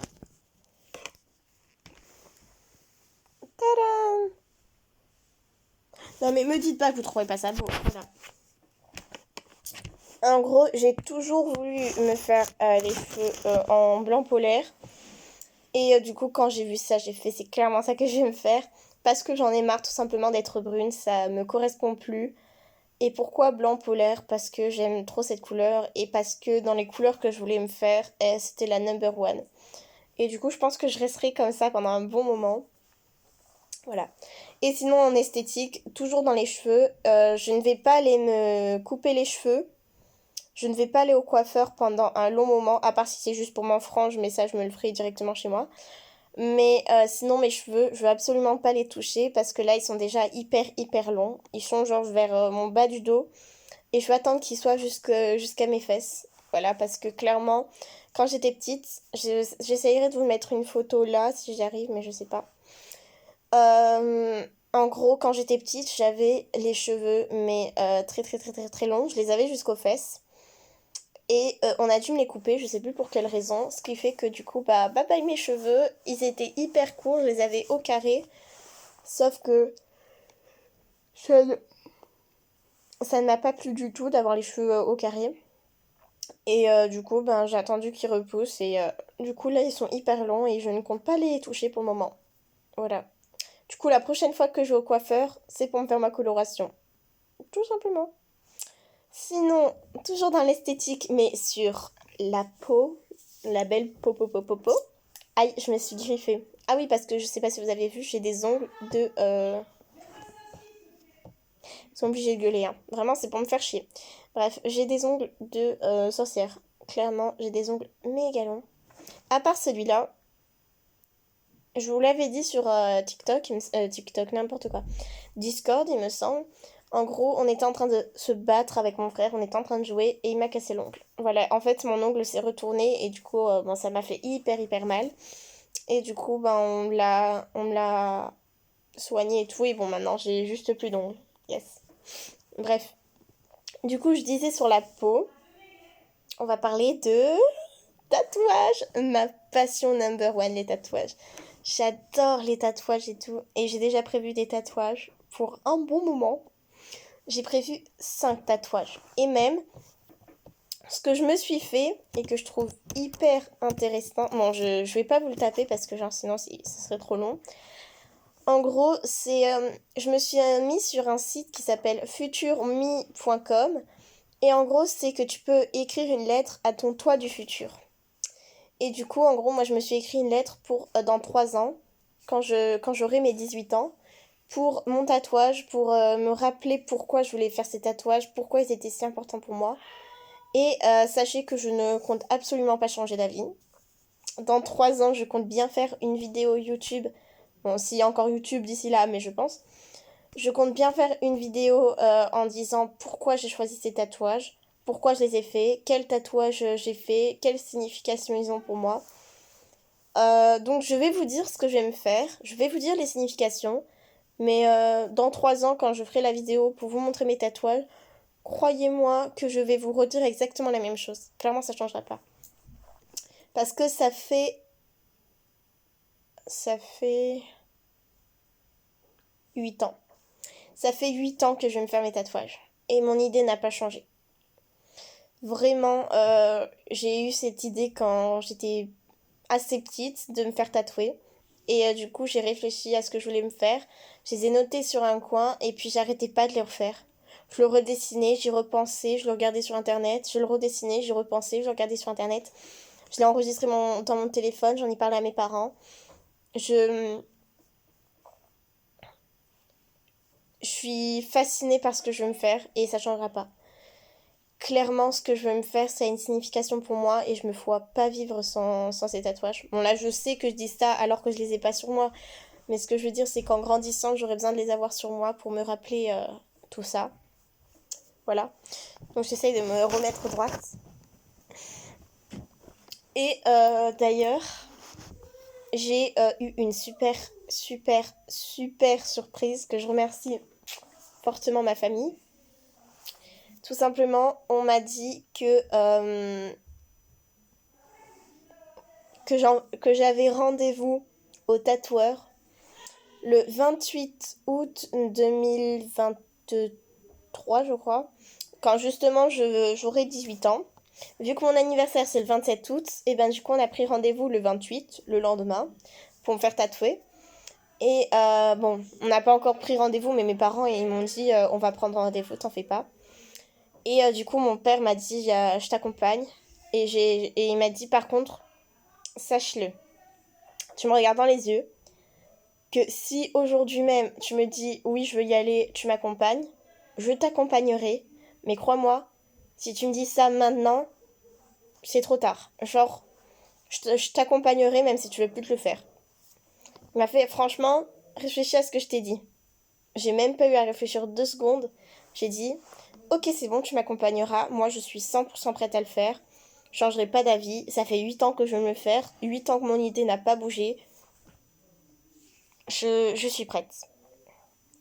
Tadam! Non mais me dites pas que vous trouvez pas ça beau. Voilà. En gros, j'ai toujours voulu me faire les cheveux en blanc polaire. Et du coup, quand j'ai vu ça, j'ai fait c'est clairement ça que je vais me faire. Parce que j'en ai marre tout simplement d'être brune, ça me correspond plus. Et pourquoi blanc polaire? Parce que j'aime trop cette couleur et parce que dans les couleurs que je voulais me faire, c'était la number one. Et du coup, je pense que je resterai comme ça pendant un bon moment. Voilà. Et sinon, en esthétique, toujours dans les cheveux, je ne vais pas aller me couper les cheveux. Je ne vais pas aller au coiffeur pendant un long moment, à part si c'est juste pour m'enfrange, mais ça, je me le ferai directement chez moi. Mais sinon, mes cheveux, je veux absolument pas les toucher parce que là, ils sont déjà hyper, hyper longs. Ils sont genre vers mon bas du dos. Et je veux attendre qu'ils soient jusqu'à mes fesses. Voilà, parce que clairement, quand j'étais petite, j'essayerai de vous mettre une photo là, si j'y arrive, mais je sais pas. En gros, quand j'étais petite, j'avais les cheveux, mais très, très, très, très, très longs. Je les avais jusqu'aux fesses. Et on a dû me les couper, je sais plus pour quelle raison. Ce qui fait que du coup, bah, bye bye mes cheveux. Ils étaient hyper courts, je les avais au carré. Sauf que ça ne, ça ne m'a pas plu du tout d'avoir les cheveux au carré. Et du coup, ben, j'ai attendu qu'ils repoussent. Et du coup, là, ils sont hyper longs et je ne compte pas les toucher pour le moment. Voilà. Du coup, la prochaine fois que je vais au coiffeur, c'est pour me faire ma coloration. Tout simplement. Sinon, toujours dans l'esthétique, mais sur la peau, la belle peau. Aïe, je me suis griffée. Ah oui, parce que je sais pas si vous avez vu, j'ai des ongles de... Ils sont obligés de gueuler, hein. Vraiment, c'est pour me faire chier. Bref, j'ai des ongles de sorcière. Clairement, j'ai des ongles méga longs. À part celui-là, je vous l'avais dit sur TikTok, TikTok, n'importe quoi. Discord, il me semble. En gros, on était en train de se battre avec mon frère, on était en train de jouer et il m'a cassé l'ongle. Voilà, en fait, mon ongle s'est retourné et du coup, bon, ça m'a fait hyper, hyper mal. Et du coup, ben, on me l'a soigné et tout. Et bon, maintenant, j'ai juste plus d'ongles. Yes. Bref. Du coup, je disais sur la peau, on va parler de tatouages. Ma passion number one, les tatouages. J'adore les tatouages et tout. Et j'ai déjà prévu des tatouages pour un bon moment. J'ai prévu 5 tatouages. Et même, ce que je me suis fait et que je trouve hyper intéressant. Bon, je vais pas vous le taper parce que genre sinon ce serait trop long. En gros, je me suis mis sur un site qui s'appelle futurme.com. Et en gros, c'est que tu peux écrire une lettre à ton toi du futur. Et du coup, en gros, moi, je me suis écrit une lettre pour dans 3 ans, quand j'aurai mes 18 ans, pour mon tatouage, pour me rappeler pourquoi je voulais faire ces tatouages, pourquoi ils étaient si importants pour moi. Et sachez que je ne compte absolument pas changer d'avis. Dans 3 ans, je compte bien faire une vidéo YouTube. Bon, s'il y a encore YouTube d'ici là, mais je pense. Je compte bien faire une vidéo en disant pourquoi j'ai choisi ces tatouages, pourquoi je les ai faits, quels tatouages j'ai fait, quelle signification ils ont pour moi. Donc je vais vous dire ce que je vais me faire, je vais vous dire les significations, mais dans 3 ans, quand je ferai la vidéo pour vous montrer mes tatouages, croyez-moi que je vais vous redire exactement la même chose. Clairement, ça ne changera pas. Parce que ça fait 8 ans. Ça fait 8 ans que je vais me faire mes tatouages. Et mon idée n'a pas changé. Vraiment, j'ai eu cette idée quand j'étais assez petite de me faire tatouer. Et du coup, j'ai réfléchi à ce que je voulais me faire. Je les ai notés sur un coin et puis j'arrêtais pas de les refaire. Je le redessinais, j'y repensais, je le regardais sur internet, je le redessinais, j'y repensais, je le regardais sur internet. Je l'ai enregistré dans mon téléphone, j'en ai parlé à mes parents. Je suis fascinée par ce que je veux me faire et ça changera pas. Clairement, ce que je veux me faire, ça a une signification pour moi et je me vois pas vivre sans ces tatouages. Bon, là, je sais que je dis ça alors que je les ai pas sur moi, mais ce que je veux dire, c'est qu'en grandissant, j'aurais besoin de les avoir sur moi pour me rappeler tout ça. Voilà. Donc, j'essaye de me remettre droite. Et d'ailleurs, j'ai eu une super surprise que je remercie fortement ma famille. Tout simplement, on m'a dit que j'avais rendez-vous au tatoueur le 28 août 2023, je crois, quand justement j'aurai 18 ans. Vu que mon anniversaire c'est le 27 août, et ben du coup on a pris rendez-vous le 28, le lendemain, pour me faire tatouer. Et bon, on n'a pas encore pris rendez-vous, mais mes parents ils m'ont dit on va prendre rendez-vous, t'en fais pas. Et du coup mon père m'a dit je t'accompagne. Et il m'a dit par contre, sache-le, tu me regardes dans les yeux, que si aujourd'hui même tu me dis oui je veux y aller, tu m'accompagnes, je t'accompagnerai, mais crois-moi, si tu me dis ça maintenant, c'est trop tard. Genre, je t'accompagnerai même si tu veux plus te le faire. Il m'a fait, franchement, réfléchis à ce que je t'ai dit. J'ai même pas eu à réfléchir 2 secondes. J'ai dit, ok c'est bon, tu m'accompagneras, moi je suis 100% prête à le faire. Je changerai pas d'avis, ça fait 8 ans que je veux me le faire, 8 ans que mon idée n'a pas bougé. Je suis prête.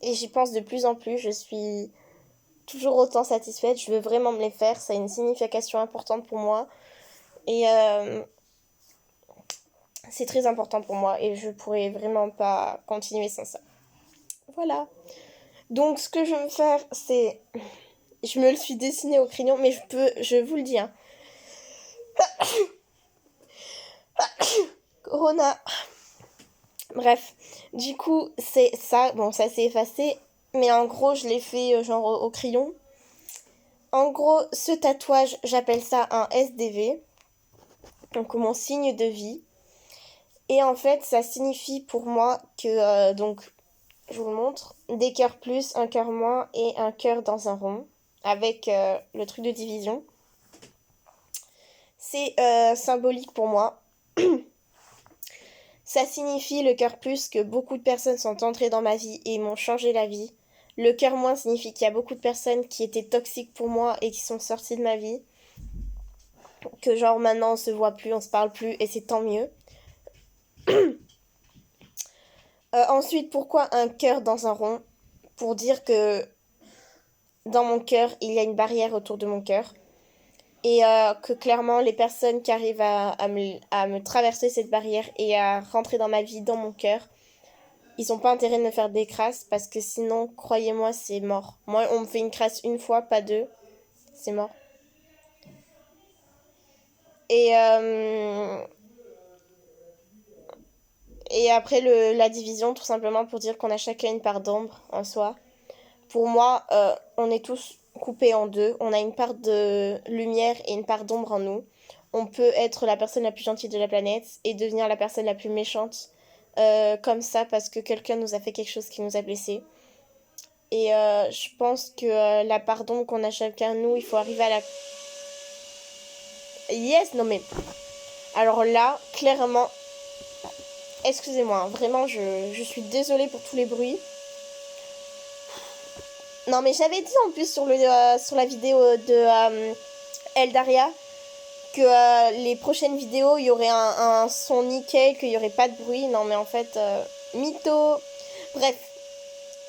Et j'y pense de plus en plus, je suis toujours autant satisfaite, je veux vraiment me les faire, ça a une signification importante pour moi. Et c'est très important pour moi et je pourrais vraiment pas continuer sans ça. Voilà. Donc ce que je veux me faire, c'est... Je me le suis dessiné au crayon, mais je vous le dis, hein. Corona. Bref, du coup, c'est ça. Bon, ça s'est effacé, mais en gros, je l'ai fait genre au crayon. En gros, ce tatouage, j'appelle ça un SDV, donc mon signe de vie. Et en fait, ça signifie pour moi que, donc, je vous le montre, des cœurs plus, un cœur moins et un cœur dans un rond, avec le truc de division. C'est symbolique pour moi. Ça signifie le cœur plus que beaucoup de personnes sont entrées dans ma vie et m'ont changé la vie. Le cœur moins signifie qu'il y a beaucoup de personnes qui étaient toxiques pour moi et qui sont sorties de ma vie. Que genre maintenant on se voit plus, on se parle plus et c'est tant mieux. Ensuite, pourquoi un cœur dans un rond? Pour dire que dans mon cœur, il y a une barrière autour de mon cœur. Et que clairement, les personnes qui arrivent à me traverser cette barrière et à rentrer dans ma vie, dans mon cœur, ils n'ont pas intérêt de me faire des crasses parce que sinon, croyez-moi, c'est mort. Moi, on me fait une crasse une fois, pas deux. C'est mort. Et, et après, la division, tout simplement pour dire qu'on a chacun une part d'ombre en soi. Pour moi, on est tous coupés en deux. On a une part de lumière et une part d'ombre en nous. On peut être la personne la plus gentille de la planète et devenir la personne la plus méchante comme ça parce que quelqu'un nous a fait quelque chose qui nous a blessés. Et je pense que la part d'ombre qu'on a chacun, nous, il faut arriver à la... Yes, non mais... Alors là, clairement... Excusez-moi, hein, vraiment, je suis désolée pour tous les bruits. Non mais j'avais dit en plus sur la vidéo de Eldaria que les prochaines vidéos il y aurait un son nickel, qu'il y aurait pas de bruit. Non mais en fait mytho. Bref.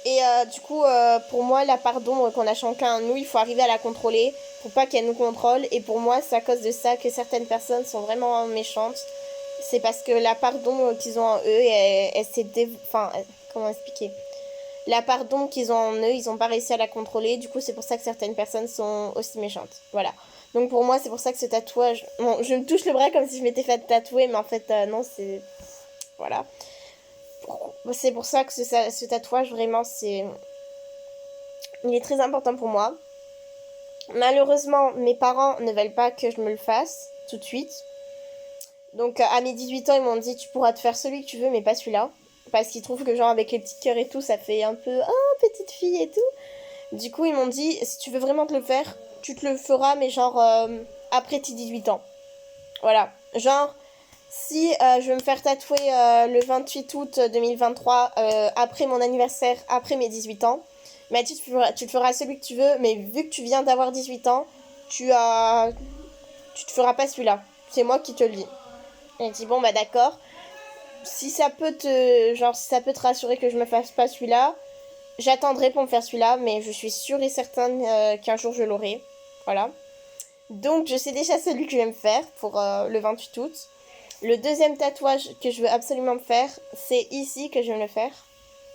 Et du coup pour moi la part d'ombre qu'on a chacun nous, il faut arriver à la contrôler pour pas qu'elle nous contrôle. Et pour moi c'est à cause de ça que certaines personnes sont vraiment méchantes. C'est parce que la part d'ombre qu'ils ont en eux elle s'est enfin comment expliquer, la part d'ombre qu'ils ont en eux, ils n'ont pas réussi à la contrôler. Du coup, c'est pour ça que certaines personnes sont aussi méchantes. Voilà. Donc pour moi, c'est pour ça que ce tatouage... Bon, je me touche le bras comme si je m'étais fait tatouer, mais en fait, non, c'est... Voilà. C'est pour ça que ce tatouage, vraiment, c'est Il est très important pour moi. Malheureusement, mes parents ne veulent pas que je me le fasse tout de suite. Donc à mes 18 ans, ils m'ont dit tu pourras te faire celui que tu veux, mais pas celui-là. Parce qu'ils trouvent que genre avec les petits cœurs et tout, ça fait un peu oh petite fille et tout. Du coup, ils m'ont dit si tu veux vraiment te le faire, tu te le feras, mais genre après tes 18 ans. Voilà. Genre, si je veux me faire tatouer le 28 août 2023, après mon anniversaire, après mes 18 ans, bah, tu te feras celui que tu veux, mais vu que tu viens d'avoir 18 ans, tu te feras pas celui-là. C'est moi qui te le dis. Et dit bon bah d'accord. Si ça peut te rassurer que je me fasse pas celui-là, j'attendrai pour me faire celui-là, mais je suis sûre et certaine qu'un jour je l'aurai. Voilà. Donc je sais déjà celui que je vais me faire pour le 28 août. Le deuxième tatouage que je veux absolument me faire, c'est ici que je vais me le faire.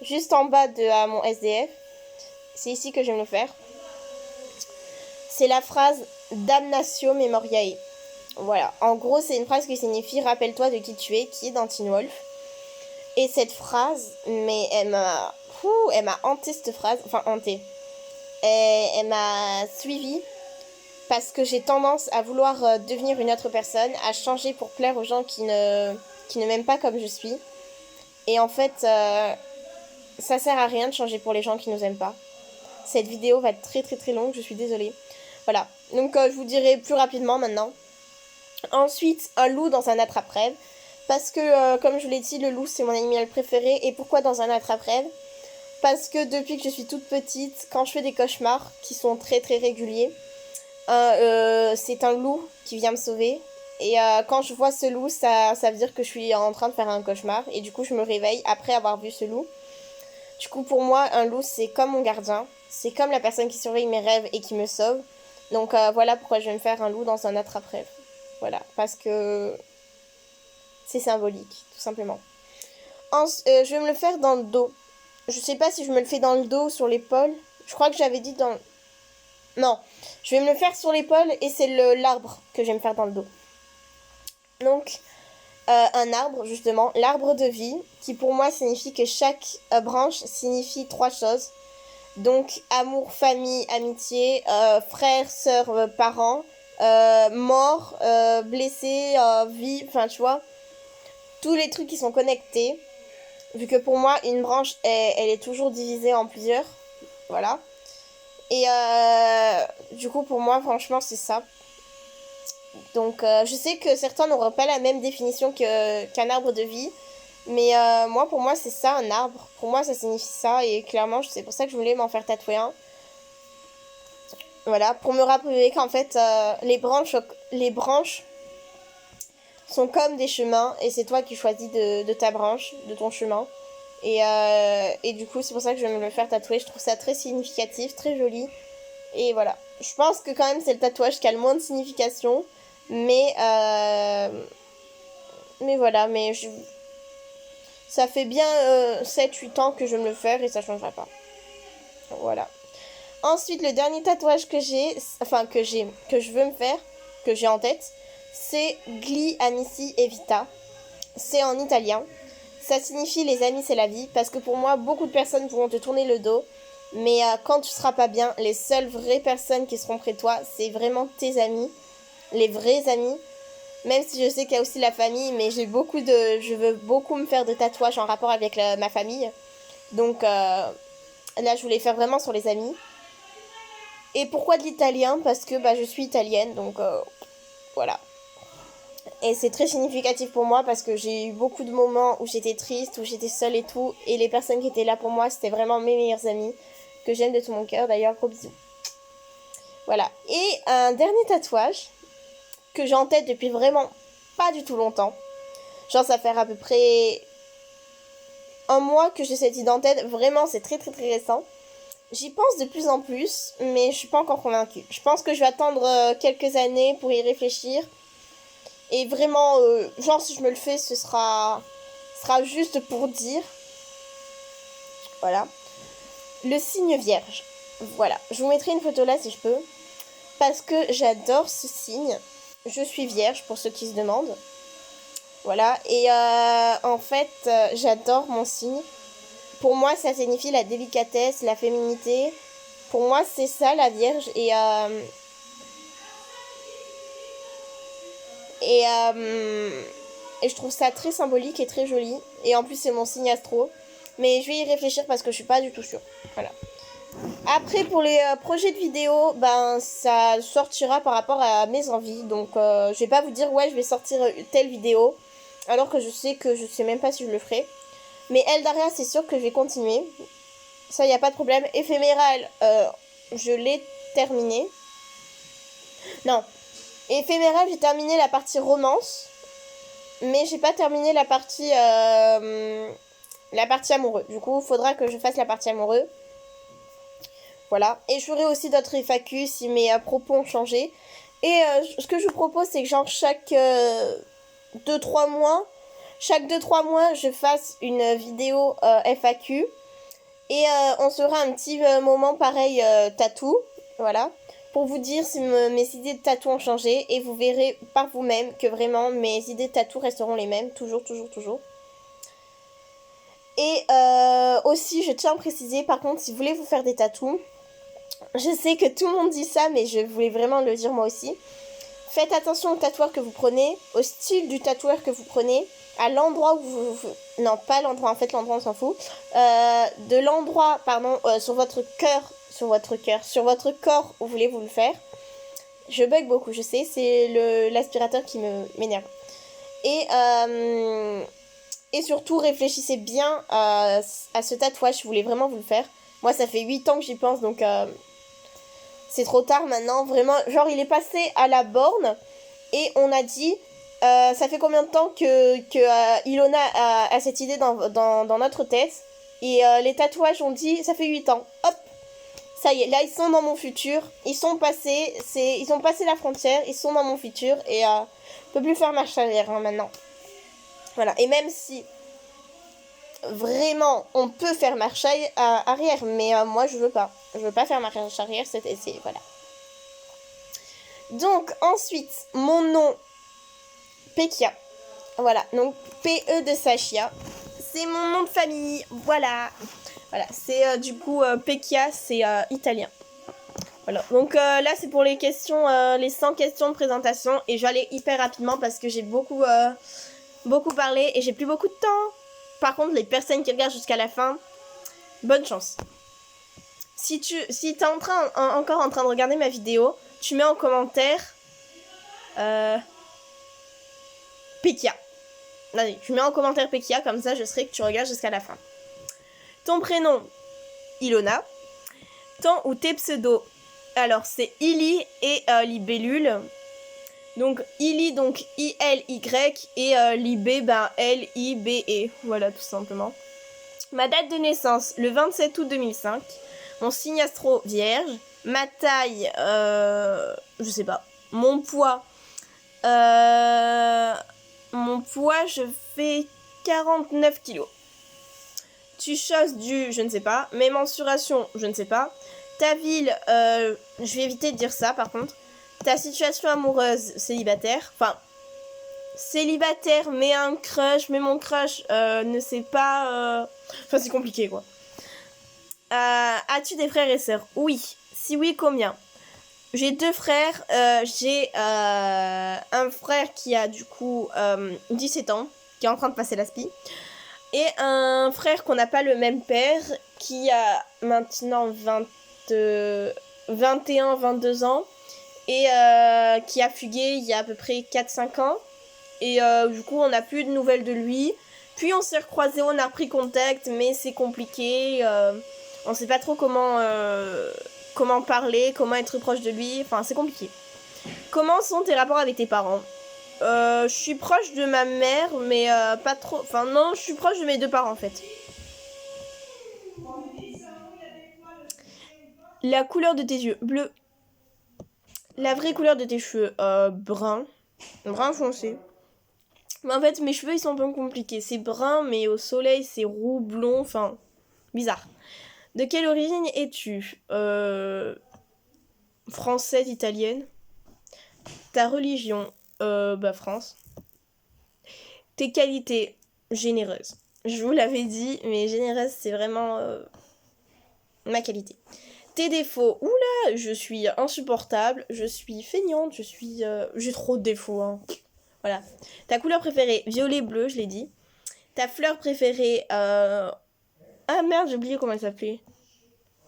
Juste en bas de mon SDF. C'est ici que je vais me le faire. C'est la phrase Damnatio Memoriae. Voilà. En gros, c'est une phrase qui signifie rappelle-toi de qui tu es, qui est dans Teen Wolf. Et cette phrase, mais elle m'a hanté cette phrase. Enfin, hanté. Elle m'a suivie parce que j'ai tendance à vouloir devenir une autre personne, à changer pour plaire aux gens qui ne m'aiment pas comme je suis. Et en fait, ça sert à rien de changer pour les gens qui nous aiment pas. Cette vidéo va être très très très longue, je suis désolée. Voilà, donc je vous dirai plus rapidement maintenant. Ensuite, un loup dans un attrape-rêve. Parce que, comme je vous l'ai dit, le loup c'est mon animal préféré. Et pourquoi dans un attrape-rêve ? Parce que depuis que je suis toute petite, quand je fais des cauchemars qui sont très très réguliers, c'est un loup qui vient me sauver. Et quand je vois ce loup, ça veut dire que je suis en train de faire un cauchemar. Et du coup, je me réveille après avoir vu ce loup. Du coup, pour moi, un loup, c'est comme mon gardien. C'est comme la personne qui surveille mes rêves et qui me sauve. Donc voilà pourquoi je vais me faire un loup dans un attrape-rêve. Voilà, parce que c'est symbolique, tout simplement. Je vais me le faire dans le dos. Je sais pas si je me le fais dans le dos ou sur l'épaule. Je crois que j'avais dit dans... Non, je vais me le faire sur l'épaule et c'est l'arbre que je vais me faire dans le dos. Donc, un arbre, justement, l'arbre de vie, qui pour moi signifie que chaque branche signifie 3 choses. Donc, amour, famille, amitié, frères, sœurs, parents, mort, blessé, vie, enfin, tu vois, tous les trucs qui sont connectés. Vu que pour moi, une branche, elle est toujours divisée en plusieurs. Voilà. Et du coup, pour moi, franchement, c'est ça. Donc, je sais que certains n'auront pas la même définition qu'un arbre de vie. Mais pour moi, c'est ça, un arbre. Pour moi, ça signifie ça. Et clairement, c'est pour ça que je voulais m'en faire tatouer un. Voilà, pour me rappeler qu'en fait, les branches sont comme des chemins. Et c'est toi qui choisis de ta branche, de ton chemin. Et du coup, c'est pour ça que je vais me le faire tatouer. Je trouve ça très significatif, très joli. Et voilà. Je pense que quand même, c'est le tatouage qui a le moins de signification. Mais voilà, ça fait bien 7-8 ans que je vais me le faire et ça changera pas. Voilà. Ensuite, le dernier tatouage que je veux me faire, que j'ai en tête, c'est Gli Amici e Vita. C'est en italien. Ça signifie les amis c'est la vie, parce que pour moi, beaucoup de personnes pourront te tourner le dos, mais quand tu seras pas bien, les seules vraies personnes qui seront près de toi, c'est vraiment tes amis, les vrais amis. Même si je sais qu'il y a aussi la famille, mais je veux beaucoup me faire de tatouages en rapport avec ma famille. Donc là, je voulais faire vraiment sur les amis. Et pourquoi de l'italien ? Parce que je suis italienne, donc voilà. Et c'est très significatif pour moi parce que j'ai eu beaucoup de moments où j'étais triste, où j'étais seule et tout. Et les personnes qui étaient là pour moi, c'était vraiment mes meilleurs amis, que j'aime de tout mon cœur. D'ailleurs, gros bisous. Voilà. Et un dernier tatouage que j'ai en tête depuis vraiment pas du tout longtemps. Genre, ça fait à peu près un mois que j'ai cette idée en tête. Vraiment, c'est très très très récent. J'y pense de plus en plus, mais je suis pas encore convaincue. Je pense que je vais attendre quelques années pour y réfléchir. Et vraiment, genre si je me le fais, ce sera juste pour dire. Voilà. Le signe vierge. Voilà. Je vous mettrai une photo là si je peux. Parce que j'adore ce signe. Je suis vierge pour ceux qui se demandent. Voilà. Et en fait, j'adore mon signe. Pour moi, ça signifie la délicatesse, la féminité. Pour moi, c'est ça la Vierge. Et je trouve ça très symbolique et très joli. Et en plus, c'est mon signe astro. Mais je vais y réfléchir parce que je suis pas du tout sûre. Voilà. Après, pour les projets de vidéo, ben, ça sortira par rapport à mes envies. Donc, je vais pas vous dire, ouais, je vais sortir telle vidéo. Alors que je sais même pas si je le ferai. Mais Eldaria, c'est sûr que je vais continuer. Ça, y a pas de problème. Éphéméral, je l'ai terminé. Non. Éphéméral, j'ai terminé la partie romance. Mais j'ai pas terminé la partie amoureux. Du coup, il faudra que je fasse la partie amoureux. Voilà. Et je ferai aussi d'autres FAQ si mes propos ont changé. Et ce que je vous propose, c'est que genre chaque 2-3 mois, je fasse une vidéo FAQ. Et on se fera un petit moment pareil tatou. Voilà. Pour vous dire si mes idées de tatou ont changé. Et vous verrez par vous-même que vraiment mes idées de tatou resteront les mêmes. Toujours, toujours, toujours. Et aussi, je tiens à préciser, par contre, si vous voulez vous faire des tatous, je sais que tout le monde dit ça, mais je voulais vraiment le dire moi aussi. Faites attention au tatoueur que vous prenez, au style du tatoueur que vous prenez, à l'endroit où vous... Non, pas l'endroit, en fait, l'endroit, on s'en fout. De l'endroit, pardon, sur votre corps où voulez-vous le faire. Je bug beaucoup, je sais, c'est l'aspirateur qui m'énerve. Et surtout, réfléchissez bien à ce tatouage si vous voulez vraiment vous le faire. Moi, ça fait 8 ans que j'y pense, donc c'est trop tard maintenant. Vraiment, genre, il est passé à la borne et on a dit, ça fait combien de temps que Ilona a cette idée dans notre tête. Et les tatouages ont dit, ça fait 8 ans. Hop, ça y est, là, ils sont dans mon futur. Ils ont passé la frontière, ils sont dans mon futur. Et on peut plus faire marche arrière maintenant. Voilà, et même si vraiment on peut faire marche arrière, mais moi je veux pas. Je veux pas faire marche arrière, c'est voilà. Donc ensuite, mon nom, Pekia. Voilà, donc P-E de Sachia. C'est mon nom de famille, voilà. Voilà, c'est du coup Pekia, c'est italien. Voilà, donc là c'est pour les questions, les 100 questions de présentation. Et je vais aller hyper rapidement parce que j'ai beaucoup parlé et j'ai plus beaucoup de temps. Par contre, les personnes qui regardent jusqu'à la fin, bonne chance. Si t'es encore en train de regarder ma vidéo, tu mets en commentaire Pekia. Allez, tu mets en commentaire Pekia, comme ça je serai que tu regardes jusqu'à la fin. Ton prénom, Ilona. Ton ou tes pseudos, alors c'est Ili et Libellule. Donc Ili, donc I-L-Y, et Libé, ben L-I-B-E. Voilà, tout simplement. Ma date de naissance, le 27 août 2005. Mon signe astro, Vierge. Ma taille, je sais pas. Mon poids, je fais 49 kilos. Tu choses du, je ne sais pas. Mes mensurations, je ne sais pas. Ta ville, je vais éviter de dire ça par contre. Ta situation amoureuse, célibataire. Enfin, célibataire, mais un crush, mais mon crush ne sait pas... Enfin, c'est compliqué quoi. As-tu des frères et sœurs? Oui. Si oui, combien? J'ai 2 frères. J'ai un frère qui a du coup 17 ans, qui est en train de passer l'aspi. Et un frère qu'on n'a pas le même père, qui a maintenant 21-22 ans. Et qui a fugué il y a à peu près 4-5 ans. Et du coup, on n'a plus de nouvelles de lui. Puis on s'est recroisés, on a repris contact, mais c'est compliqué. On sait pas trop comment parler, comment être proche de lui. Enfin, c'est compliqué. Comment sont tes rapports avec tes parents? Je suis proche de ma mère, mais pas trop... Enfin, non, je suis proche de mes 2 parents, en fait. La couleur de tes yeux, bleu. La vraie couleur de tes cheveux, brun. Brun foncé. Mais en fait, mes cheveux, ils sont un peu compliqués. C'est brun, mais au soleil, c'est roux, blond, enfin, bizarre. De quelle origine es-tu? Française, italienne. Ta religion? France. Tes qualités? Généreuse. Je vous l'avais dit, mais généreuse, c'est vraiment ma qualité. Tes défauts. Oula, je suis insupportable, je suis feignante, j'ai trop de défauts, hein. Voilà. Ta couleur préférée, violet, bleu, je l'ai dit. Ta fleur préférée, Ah merde, j'ai oublié comment elle s'appelait.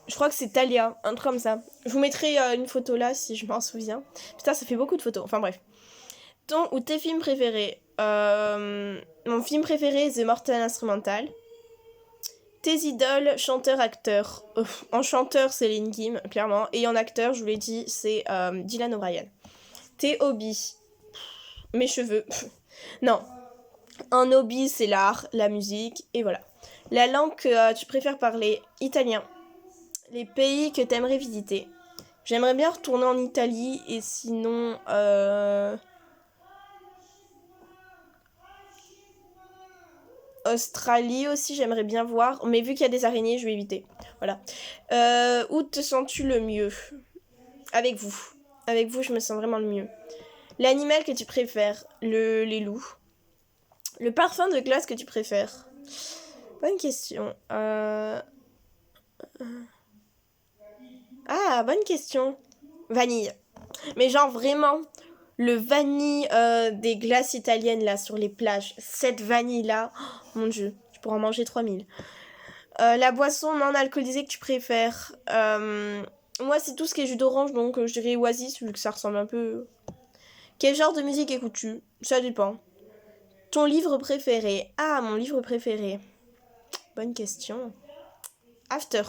Je crois que c'est Talia, un truc comme ça. Je vous mettrai une photo là si je m'en souviens. Putain, ça fait beaucoup de photos. Enfin bref. Ton ou tes films préférés. Mon film préféré, The Mortal Instrumental. Tes idoles, chanteur, acteur. En chanteur, c'est Céline Kim, clairement. Et en acteur, je vous l'ai dit, c'est Dylan O'Brien. Tes hobbies. Mes cheveux. Non. Un hobby, c'est l'art, la musique, et voilà. La langue que tu préfères parler, italien. Les pays que t'aimerais visiter. J'aimerais bien retourner en Italie, et sinon... Australie aussi, j'aimerais bien voir. Mais vu qu'il y a des araignées, je vais éviter. Voilà. Où te sens-tu le mieux? Avec vous. Avec vous, je me sens vraiment le mieux. L'animal que tu préfères? Les loups. Le parfum de glace que tu préfères? Bonne question. Ah, bonne question. Vanille. Mais genre vraiment, le vanille des glaces italiennes là sur les plages. Cette vanille là, oh, mon dieu, je pourrais en manger 3000. La boisson non alcoolisée que tu préfères? Moi c'est tout ce qui est jus d'orange, donc je dirais Oasis vu que ça ressemble un peu. Quel genre de musique écoutes-tu? Ça dépend. Ton livre préféré? Ah, mon livre préféré. Bonne question. After.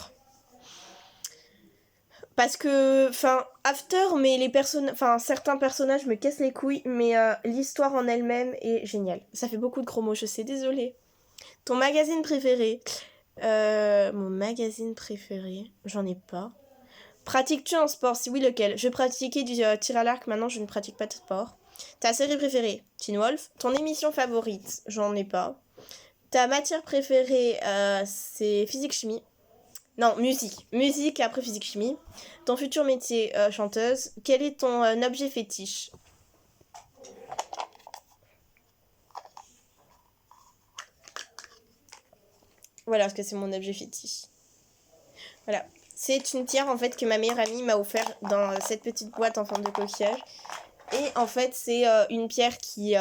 Parce que, enfin, After, mais certains personnages me cassent les couilles, mais l'histoire en elle-même est géniale. Ça fait beaucoup de gros mots, je sais, désolée. Ton magazine préféré? Mon magazine préféré? J'en ai pas. Pratiques-tu un sport? Si oui, lequel? Je pratiquais du tir à l'arc, maintenant je ne pratique pas de sport. Ta série préférée? Teen Wolf. Ton émission favorite? J'en ai pas. Ta matière préférée, c'est physique-chimie. Non, musique. Musique et après physique-chimie. Ton futur métier, chanteuse. Quel est ton objet fétiche? Voilà, parce que c'est mon objet fétiche. Voilà. C'est une pierre en fait que ma meilleure amie m'a offert dans cette petite boîte en forme de coquillage. Et en fait, c'est une pierre qui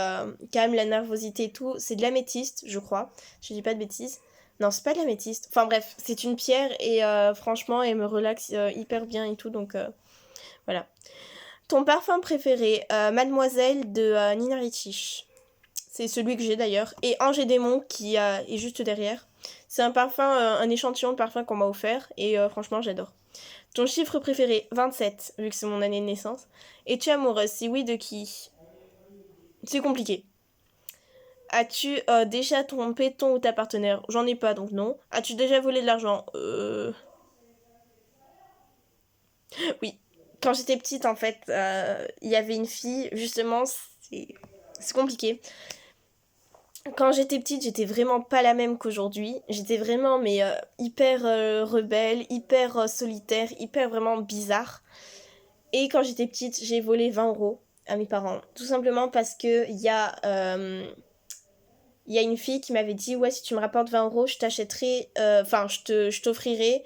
calme la nervosité et tout. C'est de l'améthyste, je crois. Je dis pas de bêtises. Non, c'est pas de l'améthyste. Enfin bref, c'est une pierre et franchement, elle me relaxe hyper bien et tout. Donc voilà. Ton parfum préféré? Mademoiselle de Nina Ricci. C'est celui que j'ai d'ailleurs. Et Ange et Démon qui est juste derrière. C'est un parfum, un échantillon de parfum qu'on m'a offert. Et franchement, j'adore. Ton chiffre préféré? 27, vu que c'est mon année de naissance. Es-tu amoureuse? Si oui, de qui? C'est compliqué. As-tu déjà trompé ton ou ta partenaire? J'en ai pas, donc non. As-tu déjà volé de l'argent? Oui. Quand j'étais petite, en fait, il y avait une fille, justement, c'est compliqué. Quand j'étais petite, j'étais vraiment pas la même qu'aujourd'hui. J'étais vraiment, mais hyper rebelle, hyper solitaire, hyper vraiment bizarre. Et quand j'étais petite, j'ai volé 20 € à mes parents. Tout simplement parce que il y a une fille qui m'avait dit, ouais, si tu me rapportes 20 €, je t'achèterai, je t'offrirai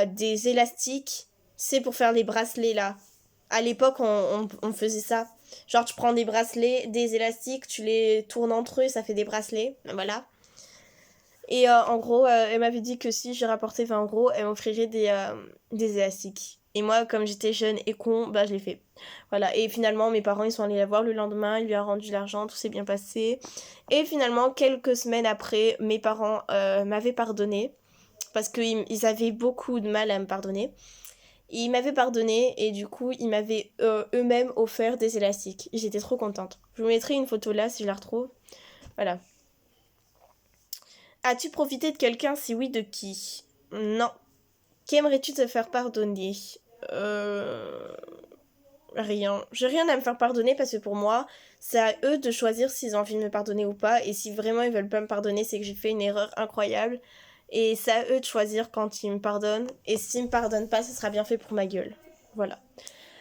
des élastiques. C'est pour faire les bracelets là. À l'époque, on faisait ça. Genre, tu prends des bracelets, des élastiques, tu les tournes entre eux, ça fait des bracelets. Voilà. Et en gros, elle m'avait dit que si j'ai rapporté 20 €, elle m'offrirait des élastiques. Et moi, comme j'étais jeune et con, bah je l'ai fait. Voilà. Et finalement, mes parents, ils sont allés la voir le lendemain, ils lui ont rendu l'argent, tout s'est bien passé. Et finalement, quelques semaines après, mes parents m'avaient pardonné. Parce qu'ils avaient beaucoup de mal à me pardonner. Ils m'avaient pardonné et du coup, ils m'avaient eux-mêmes offert des élastiques. J'étais trop contente. Je vous mettrai une photo là si je la retrouve. Voilà. As-tu profité de quelqu'un? Si oui, de qui? Non. Qu'aimerais-tu te faire pardonner? Rien. J'ai rien à me faire pardonner parce que pour moi, c'est à eux de choisir s'ils ont envie de me pardonner ou pas. Et si vraiment ils veulent pas me pardonner, c'est que j'ai fait une erreur incroyable. Et c'est à eux de choisir quand ils me pardonnent. Et s'ils me pardonnent pas, ce sera bien fait pour ma gueule. Voilà.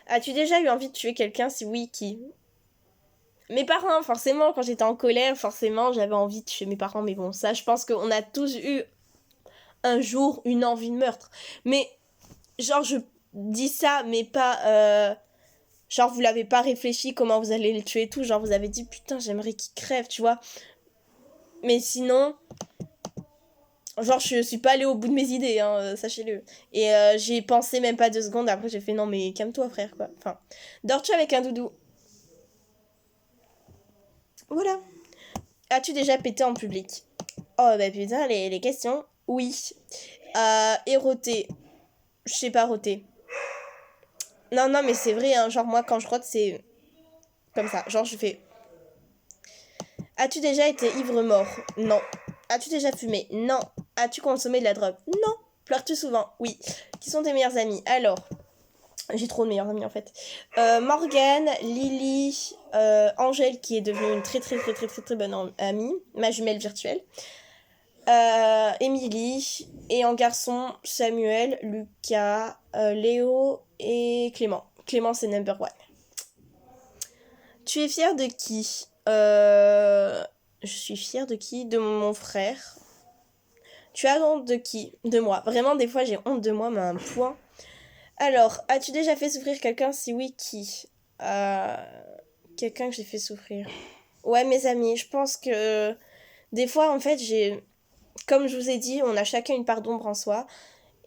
As-tu déjà eu envie de tuer quelqu'un? Si oui, qui? Mes parents, forcément. Quand j'étais en colère, forcément, j'avais envie de tuer mes parents. Mais bon, ça, je pense qu'on a tous eu un jour une envie de meurtre. Mais genre, je dis ça, mais pas... genre, vous l'avez pas réfléchi comment vous allez le tuer et tout. Genre, vous avez dit, putain, j'aimerais qu'il crève, tu vois. Mais sinon... Genre, je suis pas allée au bout de mes idées, hein, sachez-le. Et j'y ai pensé même pas 2 secondes. Après, j'ai fait, non, mais calme-toi, frère, quoi. Enfin, dors-tu avec un doudou? Voilà. As-tu déjà pété en public? Oh, bah putain, les questions. Oui. Et je sais pas roter. Non, non, mais c'est vrai, hein, genre moi quand je rote, c'est comme ça. Genre je fais. As-tu déjà été ivre-mort? Non. As-tu déjà fumé? Non. As-tu consommé de la drogue? Non. Pleures-tu souvent? Oui. Qui sont tes meilleurs amis? Alors, j'ai trop de meilleurs amis en fait. Morgane, Lily, Angèle qui est devenue une très très très très très très bonne amie, ma jumelle virtuelle. Émilie, et en garçon, Samuel, Lucas, Léo et Clément. Clément, c'est number one. Tu es fière de qui? Je suis fière de qui? De mon frère. Tu as honte de qui? De moi. Vraiment, des fois, j'ai honte de moi, mais à un point. Alors, as-tu déjà fait souffrir quelqu'un? Si oui, qui? Euh, Quelqu'un que j'ai fait souffrir. Ouais, mes amis, je pense que des fois, en fait, comme je vous ai dit, on a chacun une part d'ombre en soi.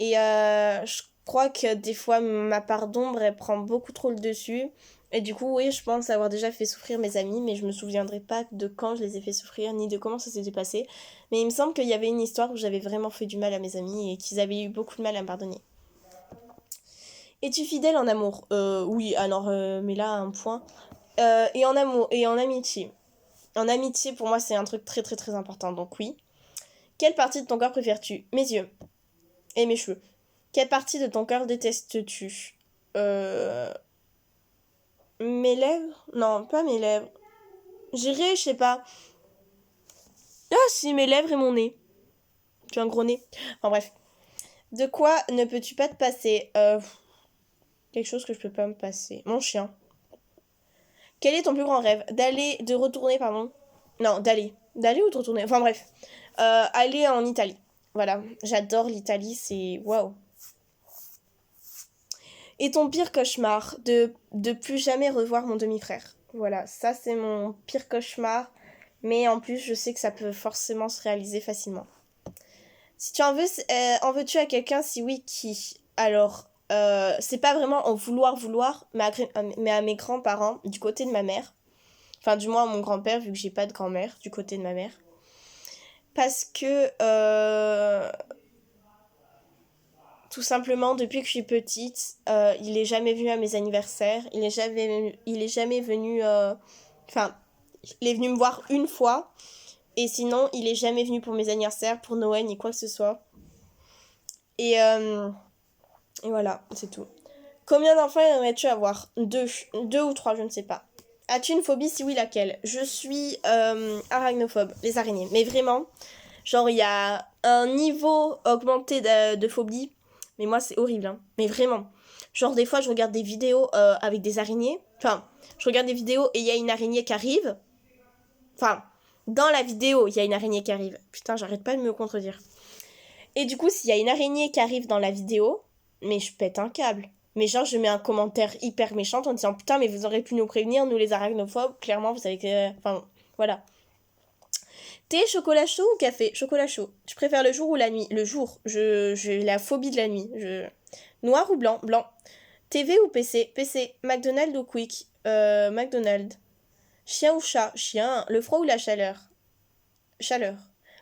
Et je crois que des fois, ma part d'ombre, elle prend beaucoup trop le dessus. Et du coup, oui, je pense avoir déjà fait souffrir mes amis, mais je me souviendrai pas de quand je les ai fait souffrir, ni de comment ça s'était passé. Mais il me semble qu'il y avait une histoire où j'avais vraiment fait du mal à mes amis et qu'ils avaient eu beaucoup de mal à me pardonner. Es-tu fidèle en amour? Oui, alors, mais là, un point. Et en amour, et en amitié. En amitié, pour moi, c'est un truc très très très important, donc oui. Quelle partie de ton corps préfères-tu? Mes yeux et mes cheveux. Quelle partie de ton corps détestes-tu? Euh... Mes lèvres? Non, pas mes lèvres. J'irais, je sais pas. Ah si, mes lèvres et mon nez. Tu as un gros nez. Enfin bref. De quoi ne peux-tu pas te passer? Quelque chose que je peux pas me passer. Mon chien. Quel est ton plus grand rêve? De retourner, pardon. Non, D'aller ou de retourner? Enfin bref. Aller en Italie. Voilà. J'adore l'Italie, c'est... Waouh. Et ton pire cauchemar? De plus jamais revoir mon demi-frère. Voilà, ça c'est mon pire cauchemar. Mais en plus, je sais que ça peut forcément se réaliser facilement. Si tu en veux-tu à quelqu'un? Si oui, qui? Alors, c'est pas vraiment en vouloir, mais à mes grands-parents, du côté de ma mère. Enfin, du moins à mon grand-père, vu que j'ai pas de grand-mère, du côté de ma mère. Parce que, tout simplement, depuis que je suis petite, il est jamais venu à mes anniversaires. Il est jamais venu... Enfin, il est venu me voir une fois. Et sinon, il est jamais venu pour mes anniversaires, pour Noël, ni quoi que ce soit. Et, euh, et voilà, c'est tout. Combien d'enfants aimerais-tu avoir? Deux ou trois, je ne sais pas. As-tu une phobie? Si oui, laquelle? Je suis arachnophobe, les araignées. Mais vraiment, genre, il y a un niveau augmenté de phobie. Mais moi, c'est horrible, hein. Mais vraiment. Genre, des fois, je regarde des vidéos avec des araignées. Enfin, je regarde des vidéos et il y a une araignée qui arrive. Enfin, dans la vidéo, il y a une araignée qui arrive. Putain, j'arrête pas de me contredire. Et du coup, s'il y a une araignée qui arrive dans la vidéo, mais je pète un câble. Mais genre, je mets un commentaire hyper méchant en disant putain, mais vous auriez pu nous prévenir, nous les arachnophobes, clairement, vous savez que. Enfin, voilà. Thé, chocolat chaud ou café? Chocolat chaud. Tu préfères le jour ou la nuit? Le jour. J'ai la phobie de la nuit. Noir ou blanc? Blanc. TV ou PC? PC. McDonald's ou Quick? McDonald's. Chien ou chat? Chien. Le froid ou la chaleur? Chaleur.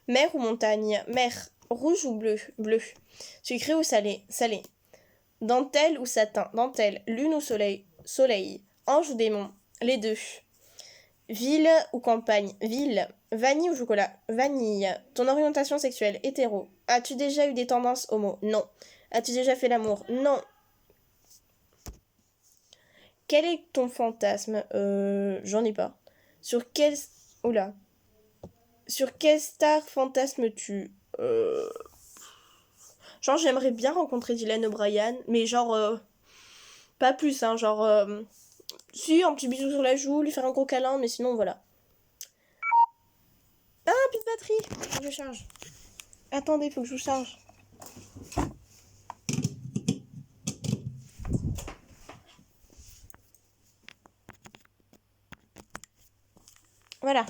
Mer ou montagne? Mer. Rouge ou bleu? Bleu. Sucré ou salé? Salé. Dentelle ou satin? Dentelle. Lune ou soleil? Soleil. Ange ou démon? Les deux. Ville ou campagne? Ville. Vanille ou chocolat? Vanille. Ton orientation sexuelle? Hétéro. As-tu déjà eu des tendances homo? Non. As-tu déjà fait l'amour? Non. Quel est ton fantasme? J'en ai pas. Sur quel... Oula. Sur quelle star fantasmes-tu? Genre, j'aimerais bien rencontrer Dylan O'Brien, mais genre... pas plus, hein. Genre... Si, un petit bisou sur la joue, lui faire un gros câlin, mais sinon, voilà. Ah, plus de batterie! Faut que je charge. Attendez, faut que je vous charge. Voilà.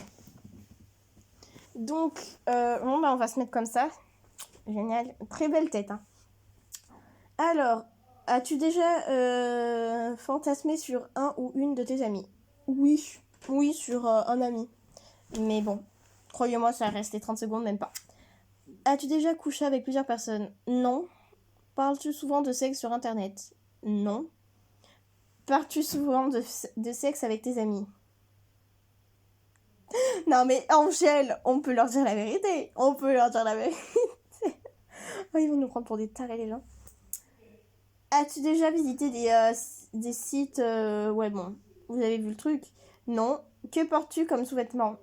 Donc, bon, bah, on va se mettre comme ça. Génial. Très belle tête, hein. Alors, as-tu déjà fantasmé sur un ou une de tes amis? Oui. Oui, sur un ami. Mais bon, croyez-moi, ça va rester 30 secondes, même pas. As-tu déjà couché avec plusieurs personnes? Non. Parles-tu souvent de sexe sur Internet? Non. Parles-tu souvent de sexe avec tes amis? Non mais Angèle, on peut leur dire la vérité. On peut leur dire la vérité. Oh, ils vont nous prendre pour des tarés les gens. As-tu déjà visité des sites... Ouais bon, vous avez vu le truc? Non. Que portes-tu comme sous-vêtements?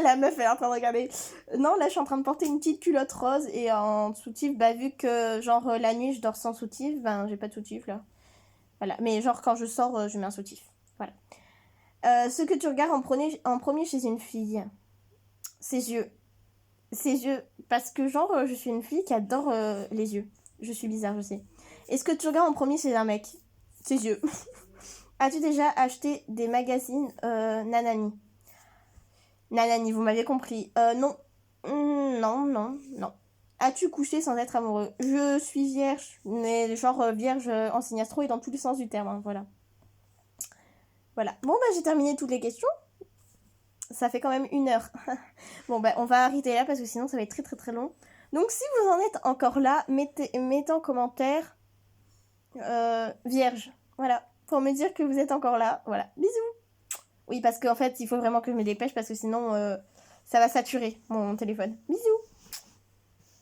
La meuf, elle est en train de regarder. Non, là, je suis en train de porter une petite culotte rose et un soutif. Bah, vu que, genre, la nuit, je dors sans soutif, ben, j'ai pas de soutif, là. Voilà. Mais, genre, quand je sors, je mets un soutif. Voilà. Ce que tu regardes en premier chez une fille, ses yeux. Ses yeux. Parce que, genre, je suis une fille qui adore les yeux. Je suis bizarre, je sais. Est-ce que tu regardes en premier chez un mec? Ses yeux. As-tu déjà acheté des magazines Nanani? Nanani, vous m'avez compris. Non. Non, non, non. As-tu couché sans être amoureux? Je suis vierge, mais genre vierge en signe astro et dans tous les sens du terme, hein, voilà. Voilà. Bon, bah j'ai terminé toutes les questions. Ça fait quand même 1 heure. Bon, bah on va arrêter là parce que sinon ça va être très très très long. Donc si vous en êtes encore là, mettez en commentaire vierge. Voilà. Pour me dire que vous êtes encore là. Voilà. Bisous. Oui, parce qu'en fait, il faut vraiment que je me dépêche parce que sinon, ça va saturer mon téléphone. Bisous.